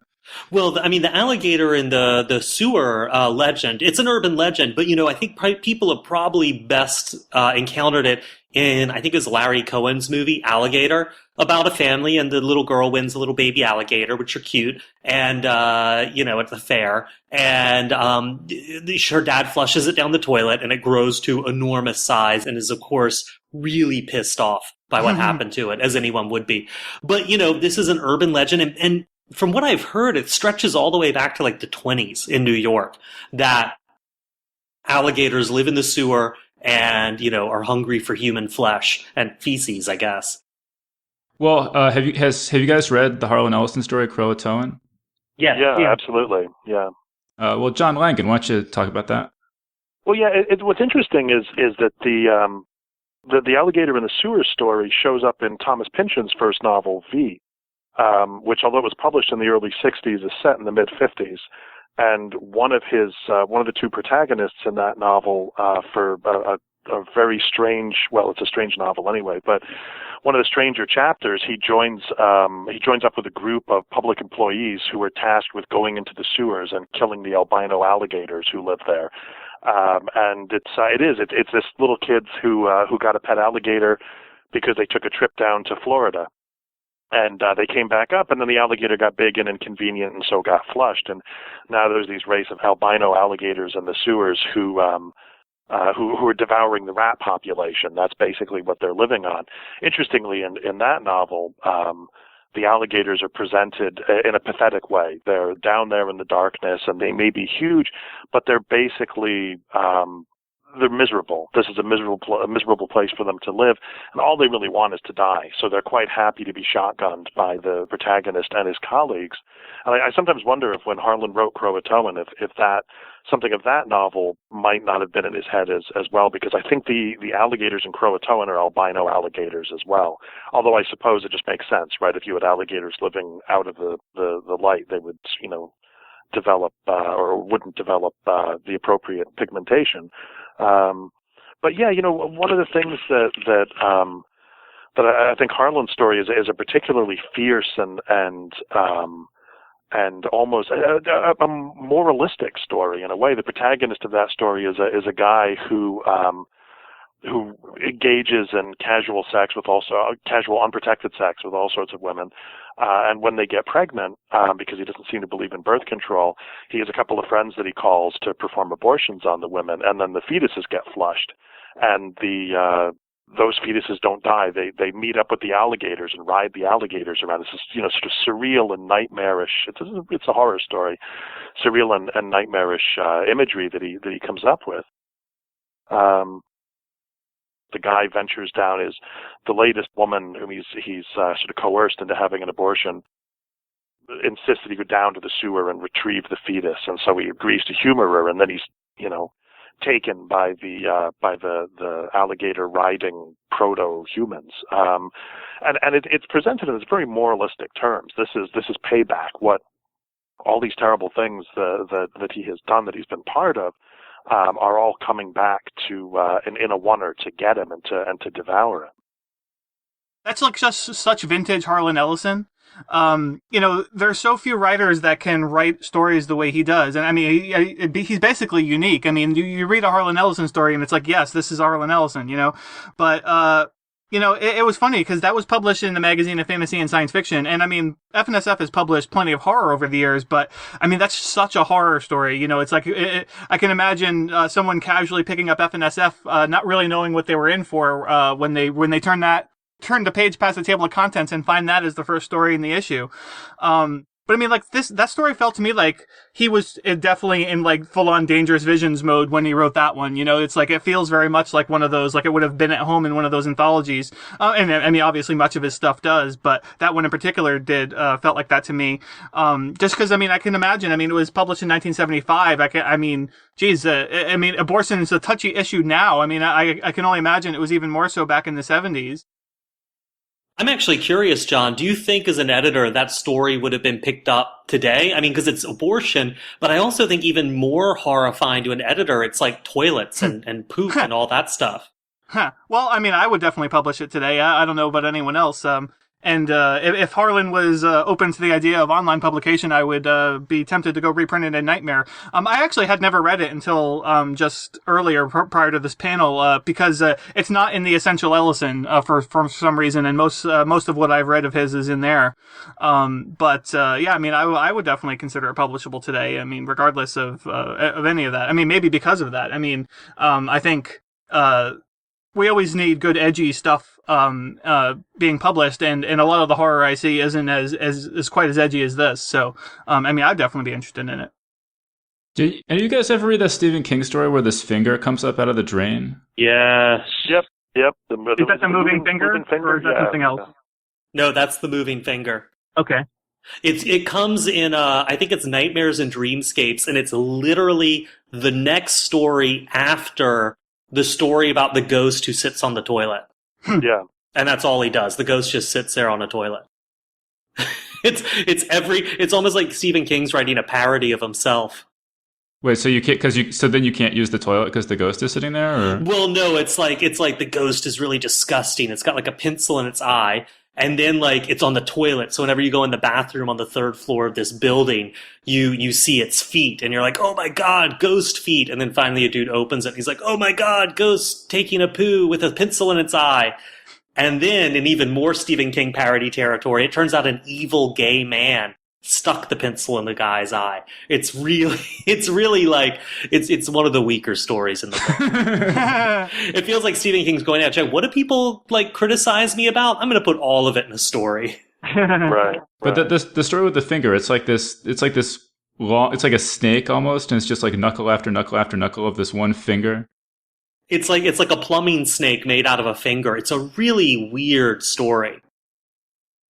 Well, the alligator in the sewer legend, it's an urban legend, but, I think people have probably best encountered it in, I think it was Larry Cohen's movie, Alligator, about a family, and the little girl wins a little baby alligator, which are cute, and, at the fair, and her dad flushes it down the toilet, and it grows to enormous size, and is, of course, really pissed off by what happened to it, as anyone would be. But, this is an urban legend, and from what I've heard, it stretches all the way back to like the 1920s in New York, that alligators live in the sewer and, are hungry for human flesh and feces, I guess. Well, have you guys read the Harlan Ellison story, Croatoan? Yes. Yeah, absolutely. Yeah. Well, John Langan, why don't you talk about that? Well, yeah. What's interesting is that the alligator in the sewer story shows up in Thomas Pynchon's first novel, V. Which, although it was published in the early 60s, is set in the mid-50s. And one of the two protagonists in that novel, for a very strange, well, it's a strange novel anyway, but one of the stranger chapters, he joins up with a group of public employees who were tasked with going into the sewers and killing the albino alligators who live there. And it's this little kids who got a pet alligator because they took a trip down to Florida. And they came back up, and then the alligator got big and inconvenient, and so got flushed. And now there's these race of albino alligators in the sewers who are devouring the rat population. That's basically what they're living on. Interestingly, in that novel, the alligators are presented in a pathetic way. They're down there in the darkness, and they may be huge, but they're basically they're miserable. This is a miserable place for them to live, and all they really want is to die. So they're quite happy to be shotgunned by the protagonist and his colleagues. And I sometimes wonder if when Harlan wrote Croatoan, if that something of that novel might not have been in his head as well, because I think the alligators in Croatoan are albino alligators as well. Although I suppose it just makes sense, right? If you had alligators living out of the light, they would, develop or wouldn't develop the appropriate pigmentation. But yeah, one of the things that I think Harlan's story is a particularly fierce and almost a moralistic story in a way. The protagonist of that story is a guy who engages in casual unprotected sex with all sorts of women. And when they get pregnant, because he doesn't seem to believe in birth control, he has a couple of friends that he calls to perform abortions on the women, and then the fetuses get flushed. And those fetuses don't die. They meet up with the alligators and ride the alligators around. It's just, sort of surreal and nightmarish. It's a horror story, surreal and nightmarish imagery that he comes up with. The guy ventures down the latest woman whom he's sort of coerced into having an abortion, insists that he go down to the sewer and retrieve the fetus, and so he agrees to humor her, and then he's taken by the alligator riding proto-humans, and it's presented in very moralistic terms. This is payback. What all these terrible things that he has done, that he's been part of, are all coming back to in a wonder to get him and to devour him. That's like just such vintage Harlan Ellison. There's so few writers that can write stories the way he does, and I mean, he's basically unique. I mean, you read a Harlan Ellison story, and it's like, yes, this is Harlan Ellison, but it was funny because that was published in the magazine of fantasy and science fiction. And I mean, FNSF has published plenty of horror over the years, but I mean, that's such a horror story. It's like, I can imagine someone casually picking up FNSF, not really knowing what they were in for, when they turn the page past the table of contents and find that as the first story in the issue. But I mean, like that story felt to me like he was definitely in like full on Dangerous Visions mode when he wrote that one. You know, it's like, it feels very much like one of those, like it would have been at home in one of those anthologies. And I mean, obviously much of his stuff does, but that one in particular felt like that to me. Just cause I mean, I can imagine, I mean, it was published in 1975. I mean, geez, I mean, abortion is a touchy issue now. I mean, I can only imagine it was even more so back in the 70s. I'm actually curious, John, do you think as an editor that story would have been picked up today? I mean, because it's abortion, but I also think even more horrifying to an editor, it's like toilets and poop and all that stuff. Well, I mean, I would definitely publish it today. I don't know about anyone else. And if Harlan was open to the idea of online publication, I would be tempted to go reprint it in Nightmare. I actually had never read it until just earlier, prior to this panel, because it's not in the Essential Ellison for some reason, and most of what I've read of his is in there. Yeah, I mean, I would definitely consider it publishable today. I mean, regardless of any of that. I mean, maybe because of that. I mean, I think we always need good edgy stuff being published, and a lot of the horror I see isn't as quite as edgy as this. So, I mean, I'd definitely be interested in it. Did you guys ever read that Stephen King story where this finger comes up out of the drain? Yes. Yep. Is that the moving finger, or is that something else? No, that's the moving finger. Okay. It comes in, I think it's Nightmares and Dreamscapes, and it's literally the next story after the story about the ghost who sits on the toilet. Yeah. And that's all he does. The ghost just sits there on a toilet. It's almost like Stephen King's writing a parody of himself. Wait, so then you can't use the toilet because the ghost is sitting there? Or? Well, no, it's like the ghost is really disgusting. It's got like a pencil in its eye, and then like it's on the toilet. So whenever you go in the bathroom on the 3rd floor of this building, you see its feet, and you're like, oh my god, ghost feet. And then finally a dude opens it, and he's like, oh my god, ghost taking a poo with a pencil in its eye. And then in even more Stephen King parody territory, it turns out an evil gay man stuck the pencil in the guy's eye. It's really like, it's one of the weaker stories in the book. It feels like Stephen King's going out, check, what do people like criticize me about? I'm going to put all of it in a story. Right. But the story with the finger, it's like a snake almost, and it's just like knuckle after knuckle after knuckle of this one finger. It's like a plumbing snake made out of a finger. It's a really weird story.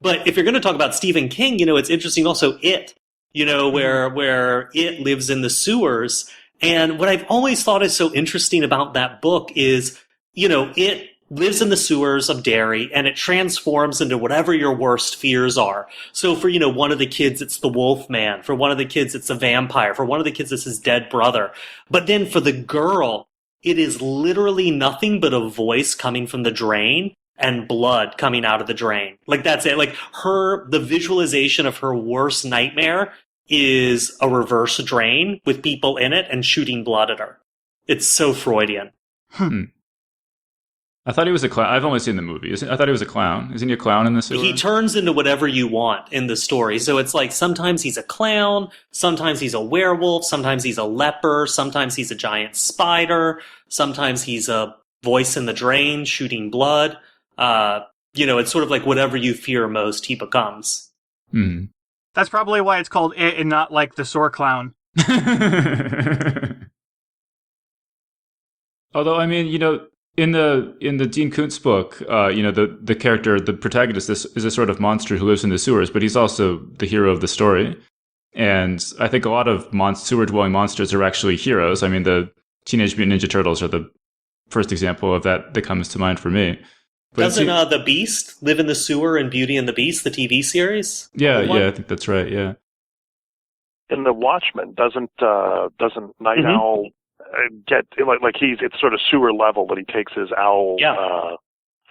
But if you're going to talk about Stephen King, you know, it's interesting also It, you know, where It lives in the sewers. And what I've always thought is so interesting about that book is, you know, It lives in the sewers of Derry, and it transforms into whatever your worst fears are. So for, you know, one of the kids, it's the wolf man. For one of the kids, it's a vampire. For one of the kids, it's his dead brother. But then for the girl, it is literally nothing but a voice coming from the drain and blood coming out of the drain. Like, that's it. Like, the visualization of her worst nightmare is a reverse drain with people in it and shooting blood at her. It's so Freudian. I thought he was a clown. I've only seen the movie. I thought he was a clown. Isn't he a clown in the sewer? He turns into whatever you want in the story. So it's like sometimes he's a clown, sometimes he's a werewolf, sometimes he's a leper, sometimes he's a giant spider, sometimes he's a voice in the drain shooting blood. You know, it's sort of like whatever you fear most, he becomes. Mm. That's probably why it's called It and not like the Sore Clown. Although, I mean, you know, in the Dean Koontz book, you know, the character, the protagonist, this is a sort of monster who lives in the sewers, but he's also the hero of the story. And I think a lot of sewer-dwelling monsters are actually heroes. I mean, the Teenage Mutant Ninja Turtles are the first example of that comes to mind for me. But doesn't the Beast live in the sewer in Beauty and the Beast, the TV series? Yeah, I think that's right. Yeah. In The Watchmen, doesn't Night Owl get like it's sort of sewer level that he takes his owl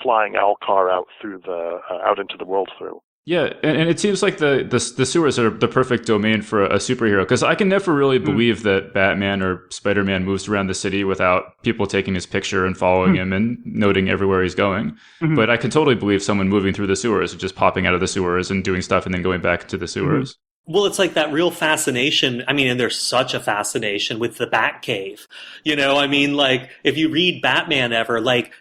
flying owl car out into the world through. Yeah, and it seems like the sewers are the perfect domain for a superhero, because I can never really believe that Batman or Spider-Man moves around the city without people taking his picture and following him and noting everywhere he's going. But I can totally believe someone moving through the sewers, just popping out of the sewers and doing stuff and then going back into the sewers. Well, it's like that real fascination. I mean, and there's such a fascination with the Batcave. I mean, like, if you read Batman ever, like,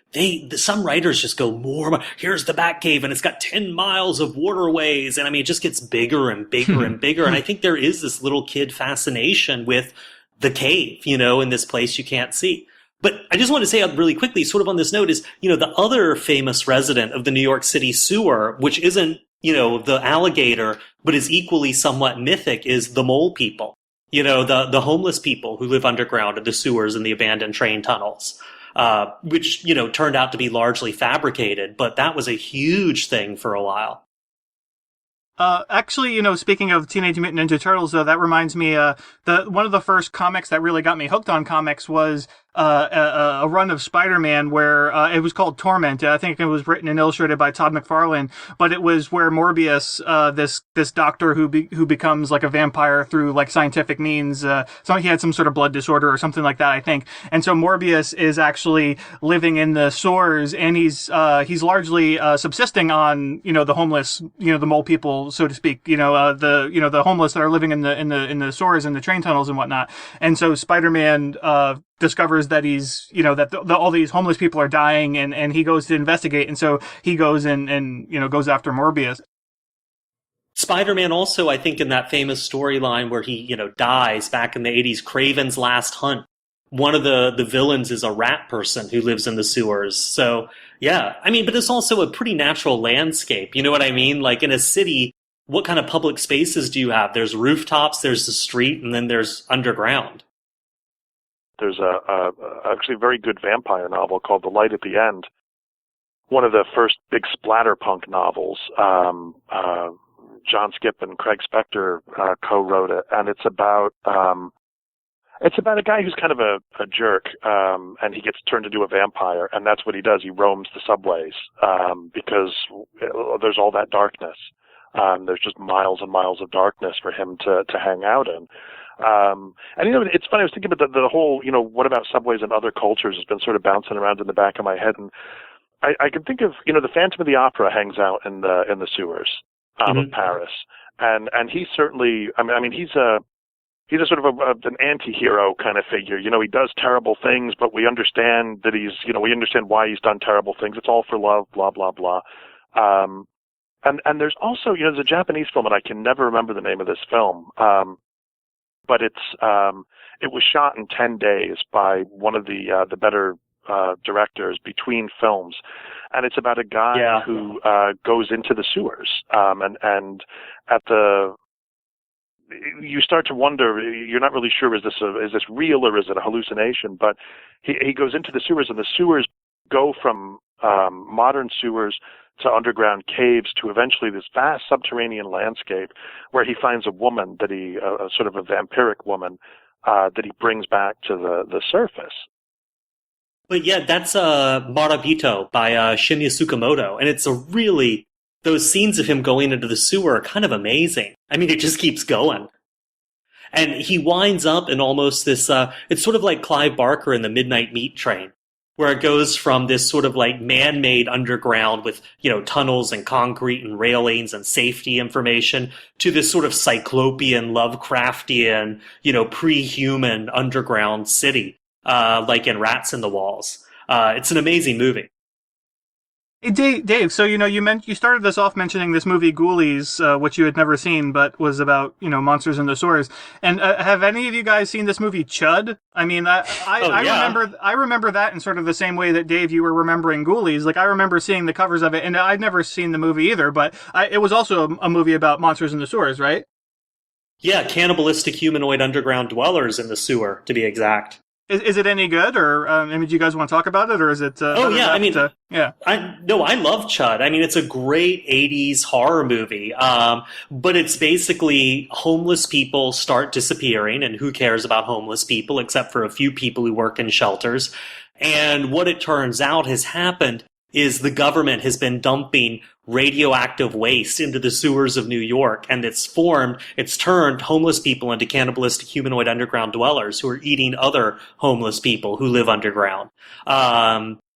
some writers just go more, here's the Batcave, and it's got 10 miles of waterways. And I mean, it just gets bigger and bigger and bigger. And I think there is this little kid fascination with the cave, in this place you can't see. But I just want to say really quickly, sort of on this note, is, the other famous resident of the New York City sewer, which isn't, the alligator, but is equally somewhat mythic, is the mole people. The homeless people who live underground in the sewers and the abandoned train tunnels, which, turned out to be largely fabricated, but that was a huge thing for a while. Actually, speaking of Teenage Mutant Ninja Turtles, though, that reminds me, one of the first comics that really got me hooked on comics was a run of Spider-Man where it was called Torment. I think it was written and illustrated by Todd McFarlane, but it was where Morbius, this doctor who becomes like a vampire through like scientific means, so he had some sort of blood disorder or something like that, I think. And so Morbius is actually living in the sewers, and he's largely subsisting on the homeless, the mole people, so to speak, the homeless that are living in the sewers and the train tunnels and whatnot. And so Spider-Man discovers that he's, that all these homeless people are dying, and he goes to investigate, and so he goes and goes after Morbius. Spider-Man also, I think, in that famous storyline where he, dies back in the 80s, Kraven's Last Hunt, one of the villains is a rat person who lives in the sewers. So, yeah, I mean, but it's also a pretty natural landscape. You know what I mean? Like in a city, what kind of public spaces do you have? There's rooftops, there's the street, and then there's underground. There's actually a very good vampire novel called The Light at the End. One of the first big splatterpunk novels. John Skipp and Craig Spector co-wrote it, and it's about a guy who's kind of a jerk, and he gets turned into a vampire, and that's what he does. He roams the subways because there's all that darkness. There's just miles and miles of darkness for him to hang out in. And it's funny, I was thinking about the whole, what about subways and other cultures has been sort of bouncing around in the back of my head. And I can think of, the Phantom of the Opera hangs out in the sewers of Paris. And he's certainly, he's a sort of an anti-hero kind of figure. He does terrible things, but we understand that we understand why he's done terrible things. It's all for love, blah, blah, blah. And there's also, there's a Japanese film, and I can never remember the name of this film. But it was shot in 10 days by one of the better directors between films, and it's about a guy who goes into the sewers, and you start to wonder. You're not really sure, is this real or is it a hallucination? But he goes into the sewers, and the sewers go from modern sewers to underground caves to eventually this vast subterranean landscape where he finds a woman that sort of a vampiric woman, that he brings back to the surface. But yeah, that's Marabito by Shinya Tsukamoto, and it's those scenes of him going into the sewer are kind of amazing. I mean, it just keeps going. And he winds up in almost this, it's sort of like Clive Barker in the Midnight Meat Train, where it goes from this sort of like man-made underground with, tunnels and concrete and railings and safety information to this sort of cyclopean, Lovecraftian, pre-human underground city, like in Rats in the Walls. It's an amazing movie. Hey, Dave, so, you started this off mentioning this movie Ghoulies, which you had never seen, but was about, monsters in the sewers. And have any of you guys seen this movie Chud? I mean, I remember that in sort of the same way that, Dave, you were remembering Ghoulies. Like, I remember seeing the covers of it, and I'd never seen the movie either, but it was also a movie about monsters in the sewers, right? Yeah, cannibalistic humanoid underground dwellers in the sewer, to be exact. Is it any good, or do you guys want to talk about it, or is it? I love Chud. I mean, it's a great '80s horror movie, but it's basically homeless people start disappearing, and who cares about homeless people except for a few people who work in shelters? And what it turns out has happened is the government has been dumping radioactive waste into the sewers of New York, and it's turned homeless people into cannibalistic humanoid underground dwellers who are eating other homeless people who live underground.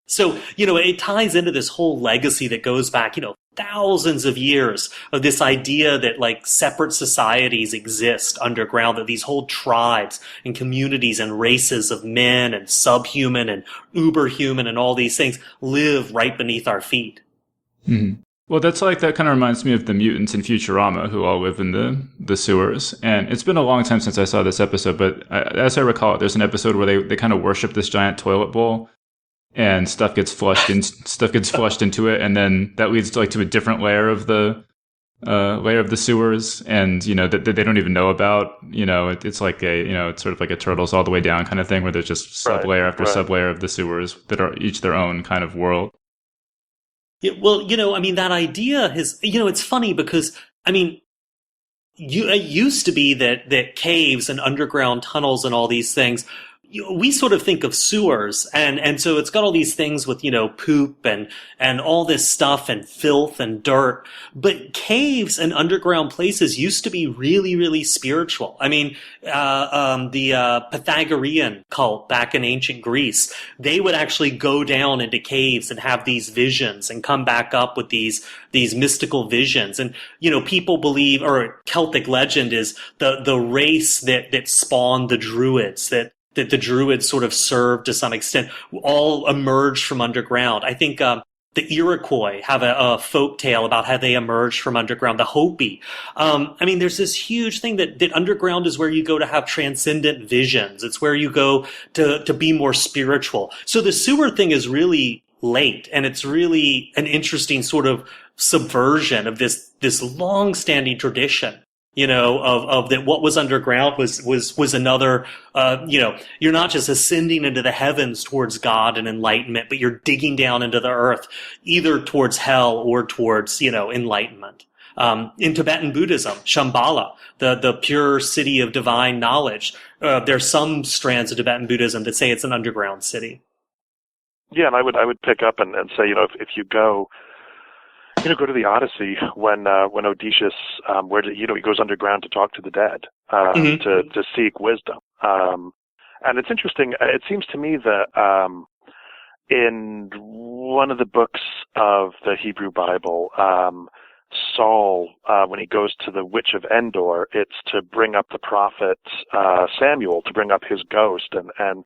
So, it ties into this whole legacy that goes back, thousands of years of this idea that like separate societies exist underground, that these whole tribes and communities and races of men and subhuman and uberhuman and all these things live right beneath our feet. Mm-hmm. Well, that kind of reminds me of the mutants in Futurama who all live in the sewers. And it's been a long time since I saw this episode, but as I recall it, there's an episode where they kind of worship this giant toilet bowl, and stuff gets flushed into it, and then that leads to a different layer of the sewers, and that they don't even know about. It's like it's sort of like a Turtles All the Way Down kind of thing, where there's just sub-layer after sub-layer of the sewers that are each their own kind of world. Yeah, well, that idea has, it's funny because, it used to be that caves and underground tunnels and all these things, we sort of think of sewers, and so it's got all these things with, poop and all this stuff and filth and dirt. But caves and underground places used to be really, really spiritual. The Pythagorean cult back in ancient Greece, they would actually go down into caves and have these visions and come back up with these mystical visions. And, people believe, or Celtic legend is the race that spawned the Druids, that the Druids sort of served to some extent, all emerged from underground. I think the Iroquois have a folk tale about how they emerged from underground, the Hopi. There's this huge thing that underground is where you go to have transcendent visions. It's where you go to be more spiritual. So the sewer thing is really late, and it's really an interesting sort of subversion of this long-standing tradition. Of that what was underground was another, you're not just ascending into the heavens towards God and enlightenment, but you're digging down into the earth, either towards hell or towards, enlightenment. In Tibetan Buddhism, Shambhala, the pure city of divine knowledge, there's some strands of Tibetan Buddhism that say it's an underground city. Yeah, and I would pick up and say, if you go to the Odyssey when Odysseus, he goes underground to talk to the dead, to seek wisdom. And it's interesting. It seems to me that in one of the books of the Hebrew Bible, Saul, when he goes to the witch of Endor, it's to bring up the prophet Samuel, to bring up his ghost, and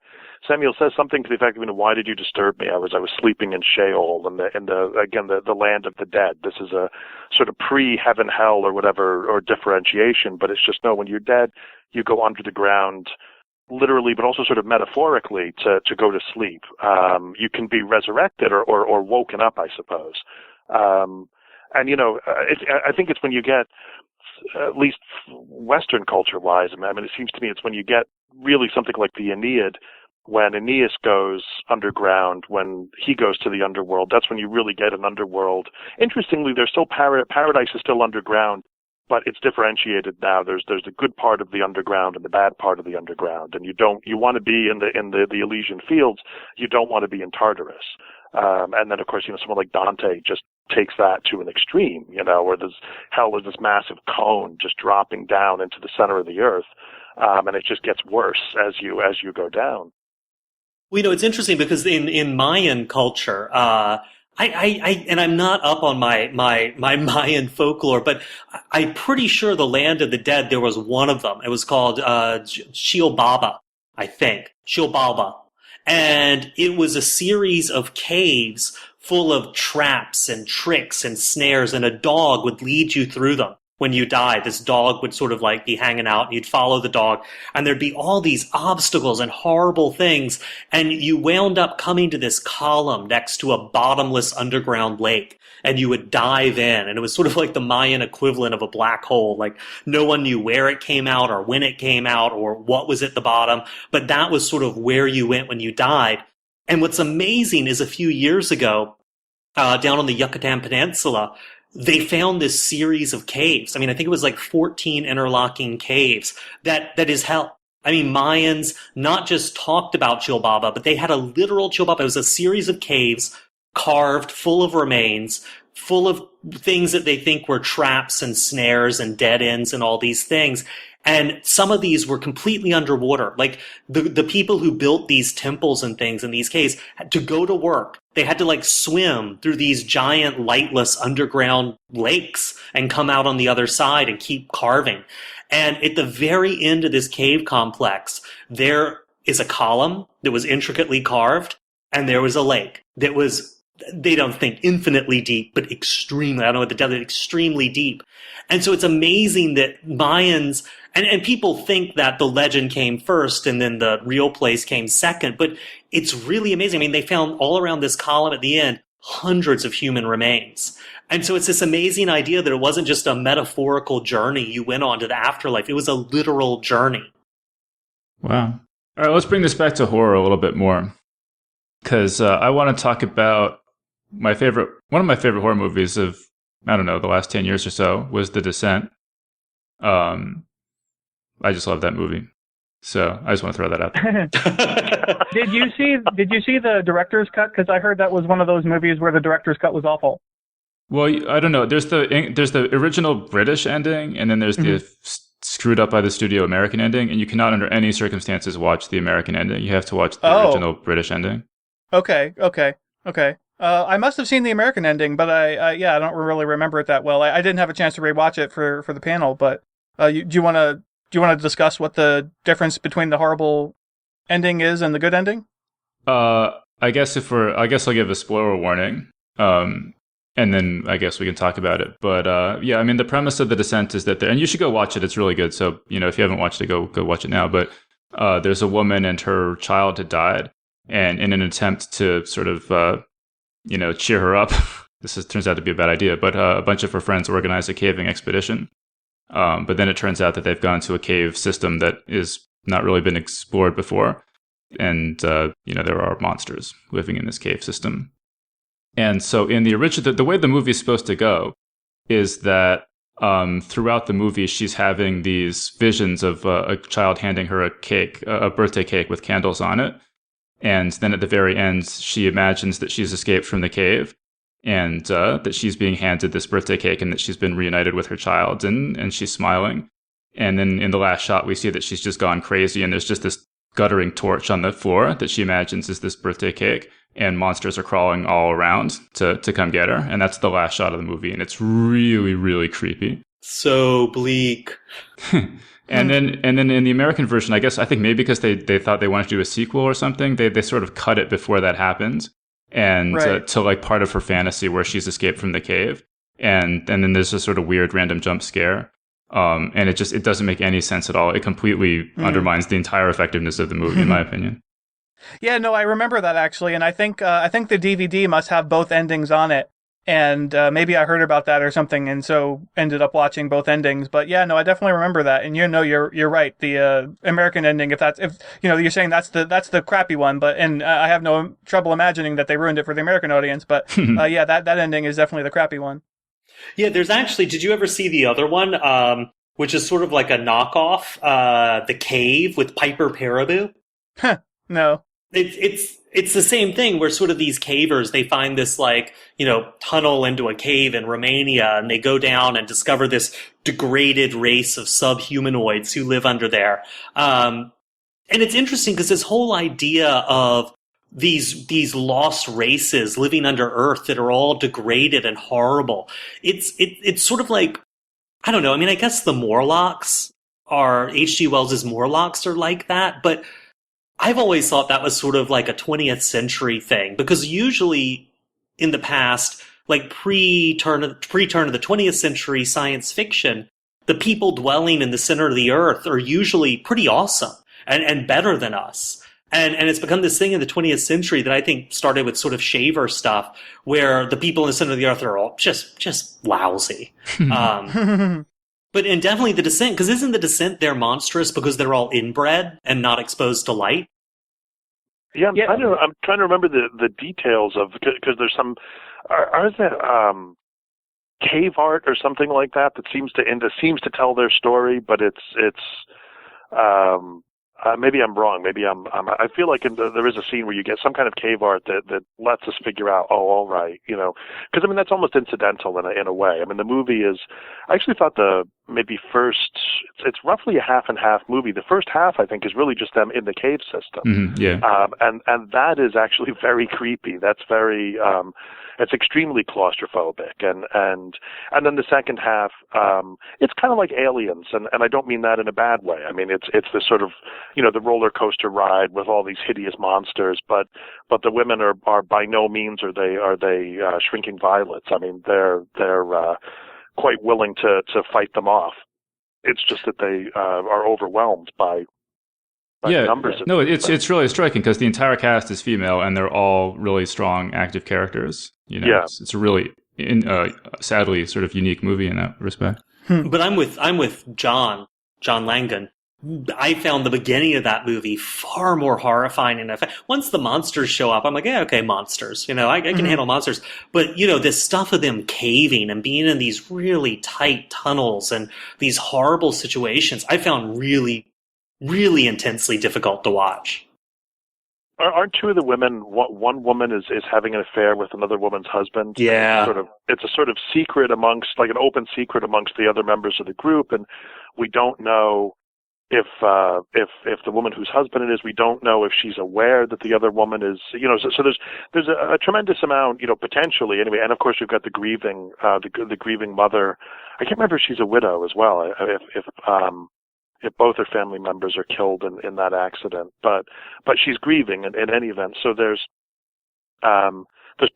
Samuel says something to the effect of, why did you disturb me? I was sleeping in Sheol, and the land of the dead. This is a sort of pre-heaven, hell, or whatever, or differentiation, but it's just, no, when you're dead, you go under the ground, literally, but also sort of metaphorically, to go to sleep. You can be resurrected or woken up, I suppose. I think it's when you get, at least Western culture-wise, it seems to me it's when you get really something like the Aeneid, when Aeneas goes underground, when he goes to the underworld, that's when you really get an underworld. Interestingly, there's still paradise is still underground, but it's differentiated now. There's the good part of the underground and the bad part of the underground, and you want to be in the Elysian fields. You don't want to be in Tartarus. And then, of course, someone like Dante just takes that to an extreme, where hell is this massive cone just dropping down into the center of the earth, and it just gets worse as you go down. Well, it's interesting because in Mayan culture, I'm not up on my Mayan folklore, but I'm pretty sure the land of the dead, there was one of them. It was called Xiobaba, I think. Xiobaba. And it was a series of caves full of traps and tricks and snares, and a dog would lead you through them. When you die, this dog would sort of be hanging out, and you'd follow the dog, and there'd be all these obstacles and horrible things, and you wound up coming to this column next to a bottomless underground lake, and you would dive in, and it was sort of like the Mayan equivalent of a black hole. No one knew where it came out or when it came out or what was at the bottom, but that was sort of where you went when you died. And what's amazing is a few years ago, down on the Yucatan Peninsula, they found this series of caves. I think it was 14 interlocking caves. That is hell. Mayans not just talked about Xiobaba, but they had a literal Xiobaba. It was a series of caves carved, full of remains, full of things that they think were traps and snares and dead ends and all these things. And some of these were completely underwater. The people who built these temples and things in these caves had to go to work They had to like swim through these giant lightless underground lakes and come out on the other side and keep carving. And at the very end of this cave complex, there is a column that was intricately carved, and there was a lake that was, they don't think infinitely deep, but extremely, I don't know what the depth, extremely deep. And so it's amazing that Mayans, and people think that the legend came first and then the real place came second, but it's really amazing. I mean, they found all around this column at the end hundreds of human remains. And so it's this amazing idea that it wasn't just a metaphorical journey you went on to the afterlife. It was a literal journey. Wow. All right, let's bring this back to horror a little bit more. Because I want to talk about one of my favorite horror movies of, I don't know, the last 10 years or so was The Descent. I just love that movie. So I just want to throw that out there. Did you see the director's cut? Because I heard that was one of those movies where the director's cut was awful. Well, I don't know. There's the original British ending, and then there's the screwed up by the studio American ending, and you cannot under any circumstances watch the American ending. You have to watch the original British ending. Okay. I must have seen the American ending, but I don't really remember it that well. I didn't have a chance to rewatch it for the panel, but do you want to discuss what the difference between the horrible ending is and the good ending? I guess I'll give a spoiler warning. And then I guess we can talk about it. But yeah, I mean, the premise of The Descent is that and you should go watch it. It's really good. So, if you haven't watched it, go watch it now. But there's a woman and her child had died. And in an attempt to sort of, cheer her up, turns out to be a bad idea, but a bunch of her friends organized a caving expedition. But then it turns out that they've gone to a cave system that is not really been explored before. And, there are monsters living in this cave system. And so in the original, the way the movie is supposed to go is that throughout the movie, she's having these visions of a child handing her a cake, a birthday cake with candles on it. And then at the very end, she imagines that she's escaped from the cave and that she's being handed this birthday cake and that she's been reunited with her child and she's smiling. And then in the last shot, we see that she's just gone crazy and there's just this guttering torch on the floor that she imagines is this birthday cake. And monsters are crawling all around to come get her. And that's the last shot of the movie. And it's really, really creepy. So bleak. And then in the American version, I think maybe because they thought they wanted to do a sequel or something, they sort of cut it before that happens. And to like part of her fantasy where she's escaped from the cave. And then there's a sort of weird random jump scare. And it doesn't make any sense at all. It completely undermines the entire effectiveness of the movie, in my opinion. Yeah, no, I remember that actually, and I think the DVD must have both endings on it, and maybe I heard about that or something, and so ended up watching both endings. But yeah, no, I definitely remember that, and you're right. The American ending, if you're saying that's the crappy one, but I have no trouble imagining that they ruined it for the American audience. But yeah, that ending is definitely the crappy one. Yeah, there's actually. Did you ever see the other one, which is sort of like a knockoff, The Cave with Piper Perabo? No. It's the same thing where sort of these cavers, they find this tunnel into a cave in Romania and they go down and discover this degraded race of subhumanoids who live under there. And it's interesting because this whole idea of these lost races living under Earth that are all degraded and horrible. It's sort of like, I don't know. I mean, I guess the Morlocks H.G. Wells's Morlocks are like that, but I've always thought that was sort of like a 20th century thing, because usually in the past, like pre-turn of the 20th century science fiction, the people dwelling in the center of the earth are usually pretty awesome and better than us. And it's become this thing in the 20th century that I think started with sort of shaver stuff, where the people in the center of the earth are all just lousy. But and definitely The Descent, because isn't The Descent, they're monstrous because they're all inbred and not exposed to light? Yeah, I'm trying to remember the details of, because there's some, are there cave art or something like that seems to tell their story, but it's maybe I'm wrong. Maybe I feel like there is a scene where you get some kind of cave art that lets us figure out, oh, all right, because I mean that's almost incidental in a way. I mean the movie is. I actually thought it's roughly a half and half movie. The first half I think is really just them in the cave system. Mm-hmm, yeah. And that is actually very creepy. That's very it's extremely claustrophobic, and then the second half it's kind of like Aliens, and I don't mean that in a bad way. I mean it's this sort of the roller coaster ride with all these hideous monsters, but the women are by no means are they shrinking violets. I mean they're quite willing to fight them off. It's just that they are overwhelmed by numbers. No, it's really striking because the entire cast is female and they're all really strong, active characters. Yeah. It's a really, sadly, sort of unique movie in that respect. But I'm with John Langan. I found the beginning of that movie far more horrifying. And once the monsters show up, I'm like, yeah, okay, monsters. I can handle monsters. But, this stuff of them caving and being in these really tight tunnels and these horrible situations, I found really, really intensely difficult to watch. Aren't two of the women, one woman is having an affair with another woman's husband? Yeah. It's a sort of secret amongst, like an open secret amongst the other members of the group. And we don't know if the woman whose husband it is, we don't know if she's aware that the other woman is, so there's a tremendous amount, potentially anyway. And of course, you've got the grieving, the grieving mother. I can't remember if she's a widow as well. If both her family members are killed in that accident, but she's grieving in any event. So there's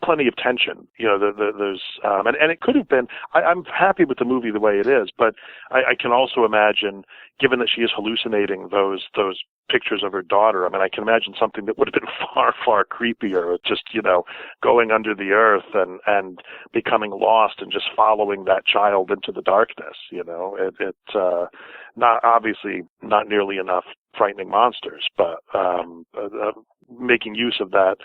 plenty of tension, there's and it could have been. I'm happy with the movie the way it is, but I can also imagine, given that she is hallucinating those pictures of her daughter. I mean, I can imagine something that would have been far, far creepier, just, going under the earth and becoming lost and just following that child into the darkness. It's not obviously not nearly enough frightening monsters, but making use of that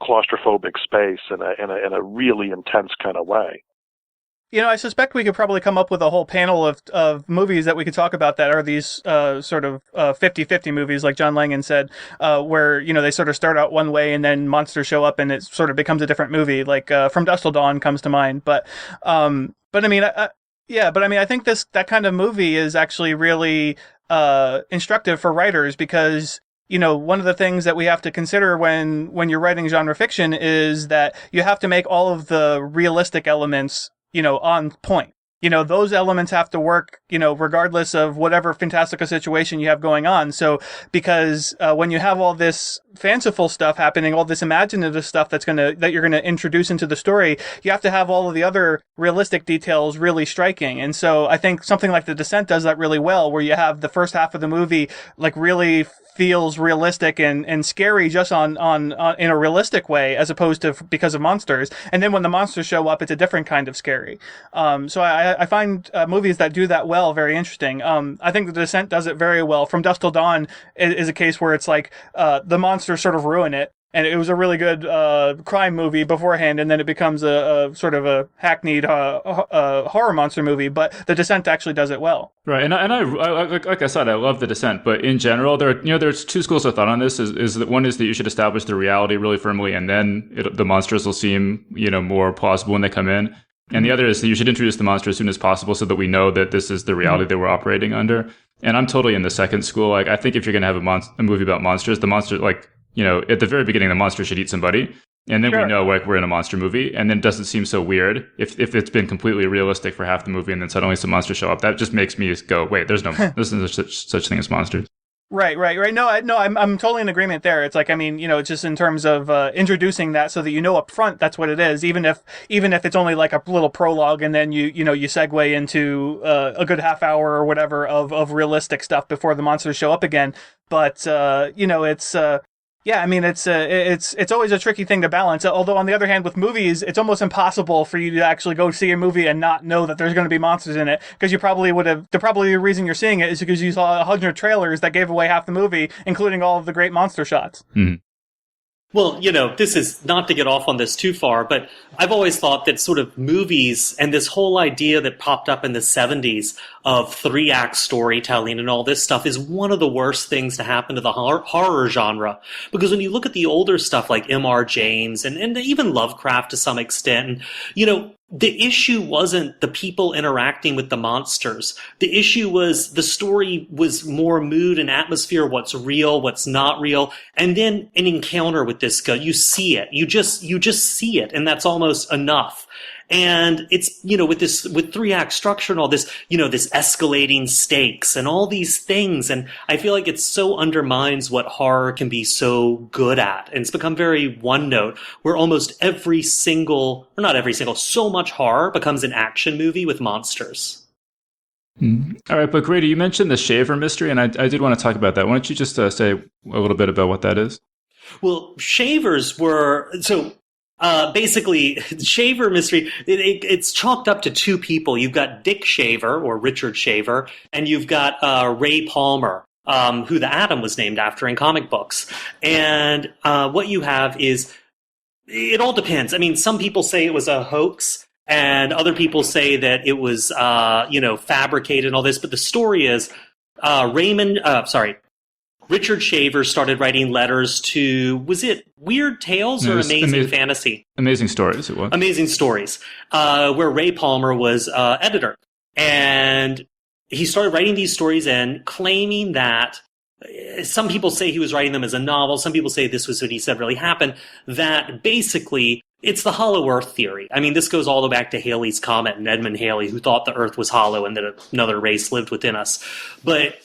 claustrophobic space in a really intense kind of way. I suspect we could probably come up with a whole panel of movies that we could talk about that are these sort of 50-50 movies, like John Langan said, where, they sort of start out one way and then monsters show up and it sort of becomes a different movie, like From Dusk Till Dawn comes to mind. But I mean, I think that kind of movie is actually really instructive for writers because one of the things that we have to consider when you're writing genre fiction is that you have to make all of the realistic elements, on point. Those elements have to work, regardless of whatever fantastical situation you have going on. So, because when you have all this fanciful stuff happening, all this imaginative stuff that you're gonna introduce into the story, you have to have all of the other realistic details really striking. And so, I think something like The Descent does that really well, where you have the first half of the movie like really feels realistic and scary just on in a realistic way, as opposed to because of monsters. And then when the monsters show up, it's a different kind of scary. So I find movies that do that well very interesting. I think The Descent does it very well. From Dusk Till Dawn is a case where it's like the monsters sort of ruin it. And it was a really good crime movie beforehand, and then it becomes a sort of a hackneyed horror monster movie. But The Descent actually does it well. Right, and I like I said, I love The Descent. But in general, there's two schools of thought on this. Is that one is that you should establish the reality really firmly, and then the monsters will seem more plausible when they come in. And the other is that you should introduce the monster as soon as possible, so that we know that this is the reality that we're operating under. And I'm totally in the second school. Like I think if you're going to have a movie about monsters, the monster at the very beginning, the monster should eat somebody. And then we know we're in a monster movie. And then it doesn't seem so weird if it's been completely realistic for half the movie and then suddenly some monsters show up. That just makes me go, wait, there's no such thing as monsters. Right. No, I'm totally in agreement there. It's like, I mean, just in terms of introducing that so that up front that's what it is, even if it's only like a little prologue and then you segue into a good half hour or whatever of realistic stuff before the monsters show up again. But it's yeah, I mean, it's always a tricky thing to balance. Although on the other hand, with movies, it's almost impossible for you to actually go see a movie and not know that there's going to be monsters in it, because you probably would have. The reason you're seeing it is because you saw 100 trailers that gave away half the movie, including all of the great monster shots. Mm-hmm. Well, this is not to get off on this too far, but I've always thought that sort of movies and this whole idea that popped up in the 70s of 3-act storytelling and all this stuff is one of the worst things to happen to the horror genre. Because when you look at the older stuff like M.R. James and even Lovecraft to some extent, the issue wasn't the people interacting with the monsters. The issue was the story was more mood and atmosphere, what's real, what's not real. And then an encounter with this guy, you see it. You just see it, and that's almost enough. And it's, with 3-act structure and all this, this escalating stakes and all these things. And I feel like it so undermines what horror can be so good at. And it's become very one note where almost so much horror becomes an action movie with monsters. All right, but Grady, you mentioned the Shaver mystery, and I did want to talk about that. Why don't you just say a little bit about what that is? Well, Shavers were... basically, Shaver mystery, it's chalked up to two people. You've got Dick Shaver, or Richard Shaver, and you've got Ray Palmer, who the Atom was named after in comic books. And what you have is, it all depends. I mean, some people say it was a hoax, and other people say that it was, fabricated and all this. But the story is, Richard Shaver started writing letters to, was it Weird Tales or Amazing Fantasy? Amazing Stories, it was. Amazing Stories, where Ray Palmer was editor. And he started writing these stories and claiming that, some people say he was writing them as a novel, some people say this was what he said really happened, that basically it's the hollow earth theory. I mean, this goes all the way back to Halley's Comet and Edmund Halley, who thought the earth was hollow and that another race lived within us. But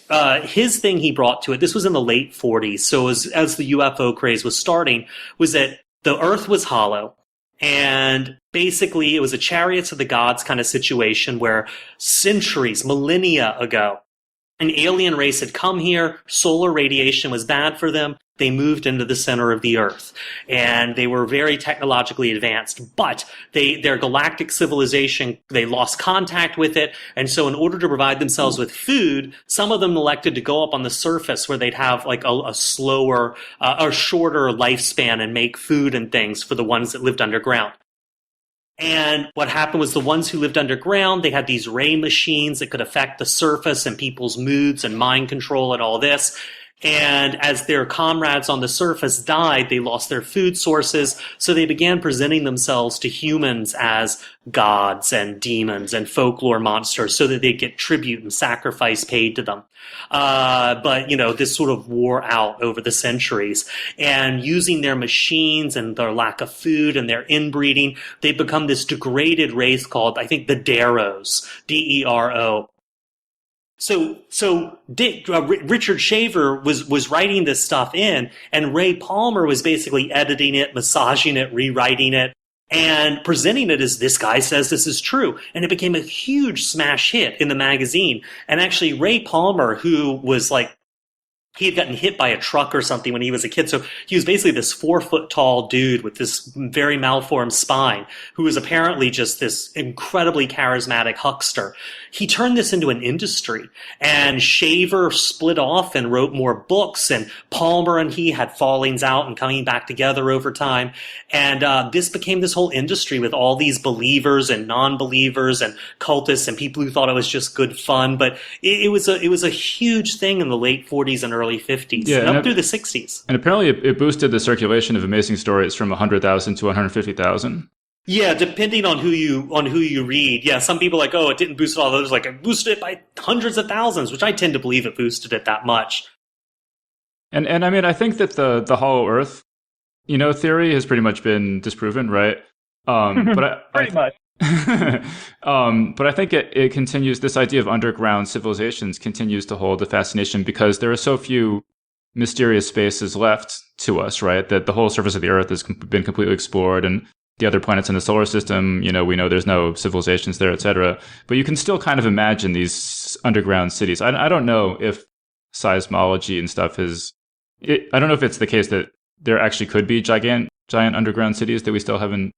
his thing he brought to it, this was in the late 40s, so as the UFO craze was starting, was that the earth was hollow, and basically it was a Chariots of the Gods kind of situation where centuries, millennia ago, an alien race had come here, solar radiation was bad for them, they moved into the center of the Earth. And they were very technologically advanced, but their galactic civilization, they lost contact with it. And so in order to provide themselves with food, some of them elected to go up on the surface where they'd have like a slower, or shorter lifespan and make food and things for the ones that lived underground. And what happened was the ones who lived underground, they had these ray machines that could affect the surface and people's moods and mind control and all this. And as their comrades on the surface died, they lost their food sources, so they began presenting themselves to humans as gods and demons and folklore monsters so that they'd get tribute and sacrifice paid to them. But, this sort of wore out over the centuries. And using their machines and their lack of food and their inbreeding, they've become this degraded race called, I think, the Deros, D-E-R-O. So Richard Shaver was writing this stuff in, and Ray Palmer was basically editing it, massaging it, rewriting it, and presenting it as this guy says this is true. And it became a huge smash hit in the magazine. And actually, Ray Palmer, who was like, he had gotten hit by a truck or something when he was a kid. So he was basically this 4-foot-tall dude with this very malformed spine who was apparently just this incredibly charismatic huckster. He turned this into an industry, and Shaver split off and wrote more books, and Palmer and he had fallings out and coming back together over time. And this became this whole industry with all these believers and non-believers and cultists and people who thought it was just good fun. But it was a huge thing in the late 40s and early 50s, and up through the 60s. And apparently it boosted the circulation of Amazing Stories from 100,000 to 150,000. Yeah, depending on who you read. Yeah, some people are like, oh, it didn't boost it all. Others like, it boosted it by hundreds of thousands, which I tend to believe it boosted it that much. And I mean, I think that the Hollow Earth, theory has pretty much been disproven, right? But pretty much. But I think it continues, this idea of underground civilizations continues to hold a fascination because there are so few mysterious spaces left to us, right? That the whole surface of the Earth has been completely explored, and the other planets in the solar system, we know there's no civilizations there, etc. But you can still kind of imagine these underground cities. I don't know if seismology and stuff I don't know if it's the case that there actually could be giant underground cities that we still haven't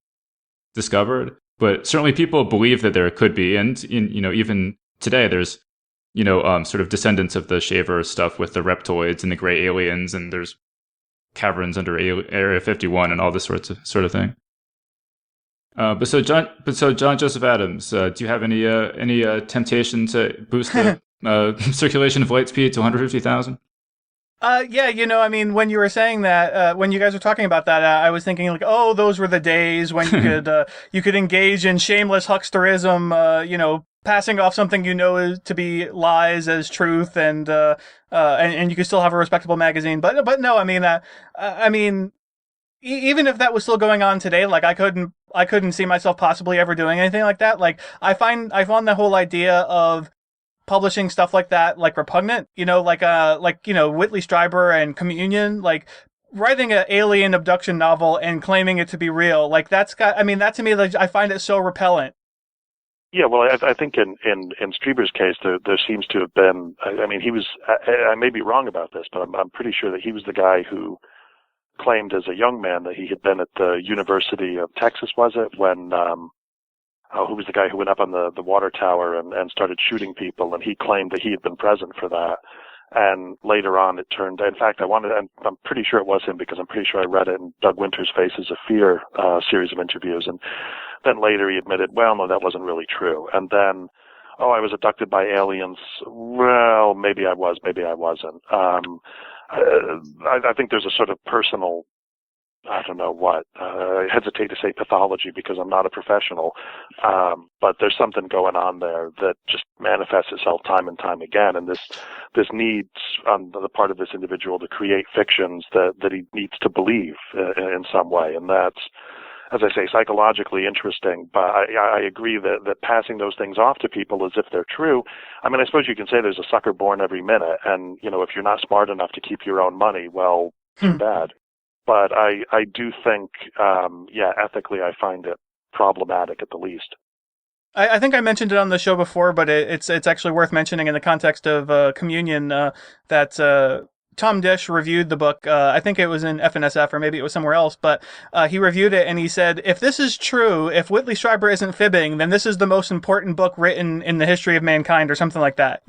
discovered. But certainly people believe that there could be. And, even today there's, sort of descendants of the Shaver stuff with the reptoids and the gray aliens. And there's caverns under Area 51 and all this sort of thing. But so John Joseph Adams, do you have any temptation to boost the circulation of light speed to 150,000? Yeah, I mean, when you were saying that, when you guys were talking about that, I was thinking like, oh, those were the days when you could engage in shameless hucksterism, passing off something is to be lies as truth, and you could still have a respectable magazine. But no, I mean, even if that was still going on today, like I couldn't see myself possibly ever doing anything like that. Like I found the whole idea of publishing stuff like that like repugnant, like Whitley Strieber and Communion, like writing an alien abduction novel and claiming it to be real, like that to me, like, I find it so repellent. Yeah, well, I think in Strieber's case, there seems to have been. I mean, he was. I may be wrong about this, but I'm pretty sure that he was the guy who claimed as a young man that he had been at the University of Texas. Was it when? Who was the guy who went up on the water tower and started shooting people? And he claimed that he had been present for that. And later on, it turned. In fact, I'm pretty sure it was him because I'm pretty sure I read it in Doug Winter's Faces of Fear series of interviews. And then later he admitted, well, no, that wasn't really true. And then, I was abducted by aliens. Well, maybe I was, maybe I wasn't. I think there's a sort of personal, I don't know what, I hesitate to say pathology because I'm not a professional, but there's something going on there that just manifests itself time and time again, and this needs on the part of this individual to create fictions that he needs to believe in some way, and that's, as I say, psychologically interesting, but I agree that passing those things off to people as if they're true, I mean, I suppose you can say there's a sucker born every minute, and, if you're not smart enough to keep your own money, well, too bad. But I do think, ethically, I find it problematic at the least. I think I mentioned it on the show before, but it's actually worth mentioning in the context of Communion that Tom Dish reviewed the book. I think it was in FNSF or maybe it was somewhere else, but he reviewed it and he said, if this is true, if Whitley Strieber isn't fibbing, then this is the most important book written in the history of mankind or something like that,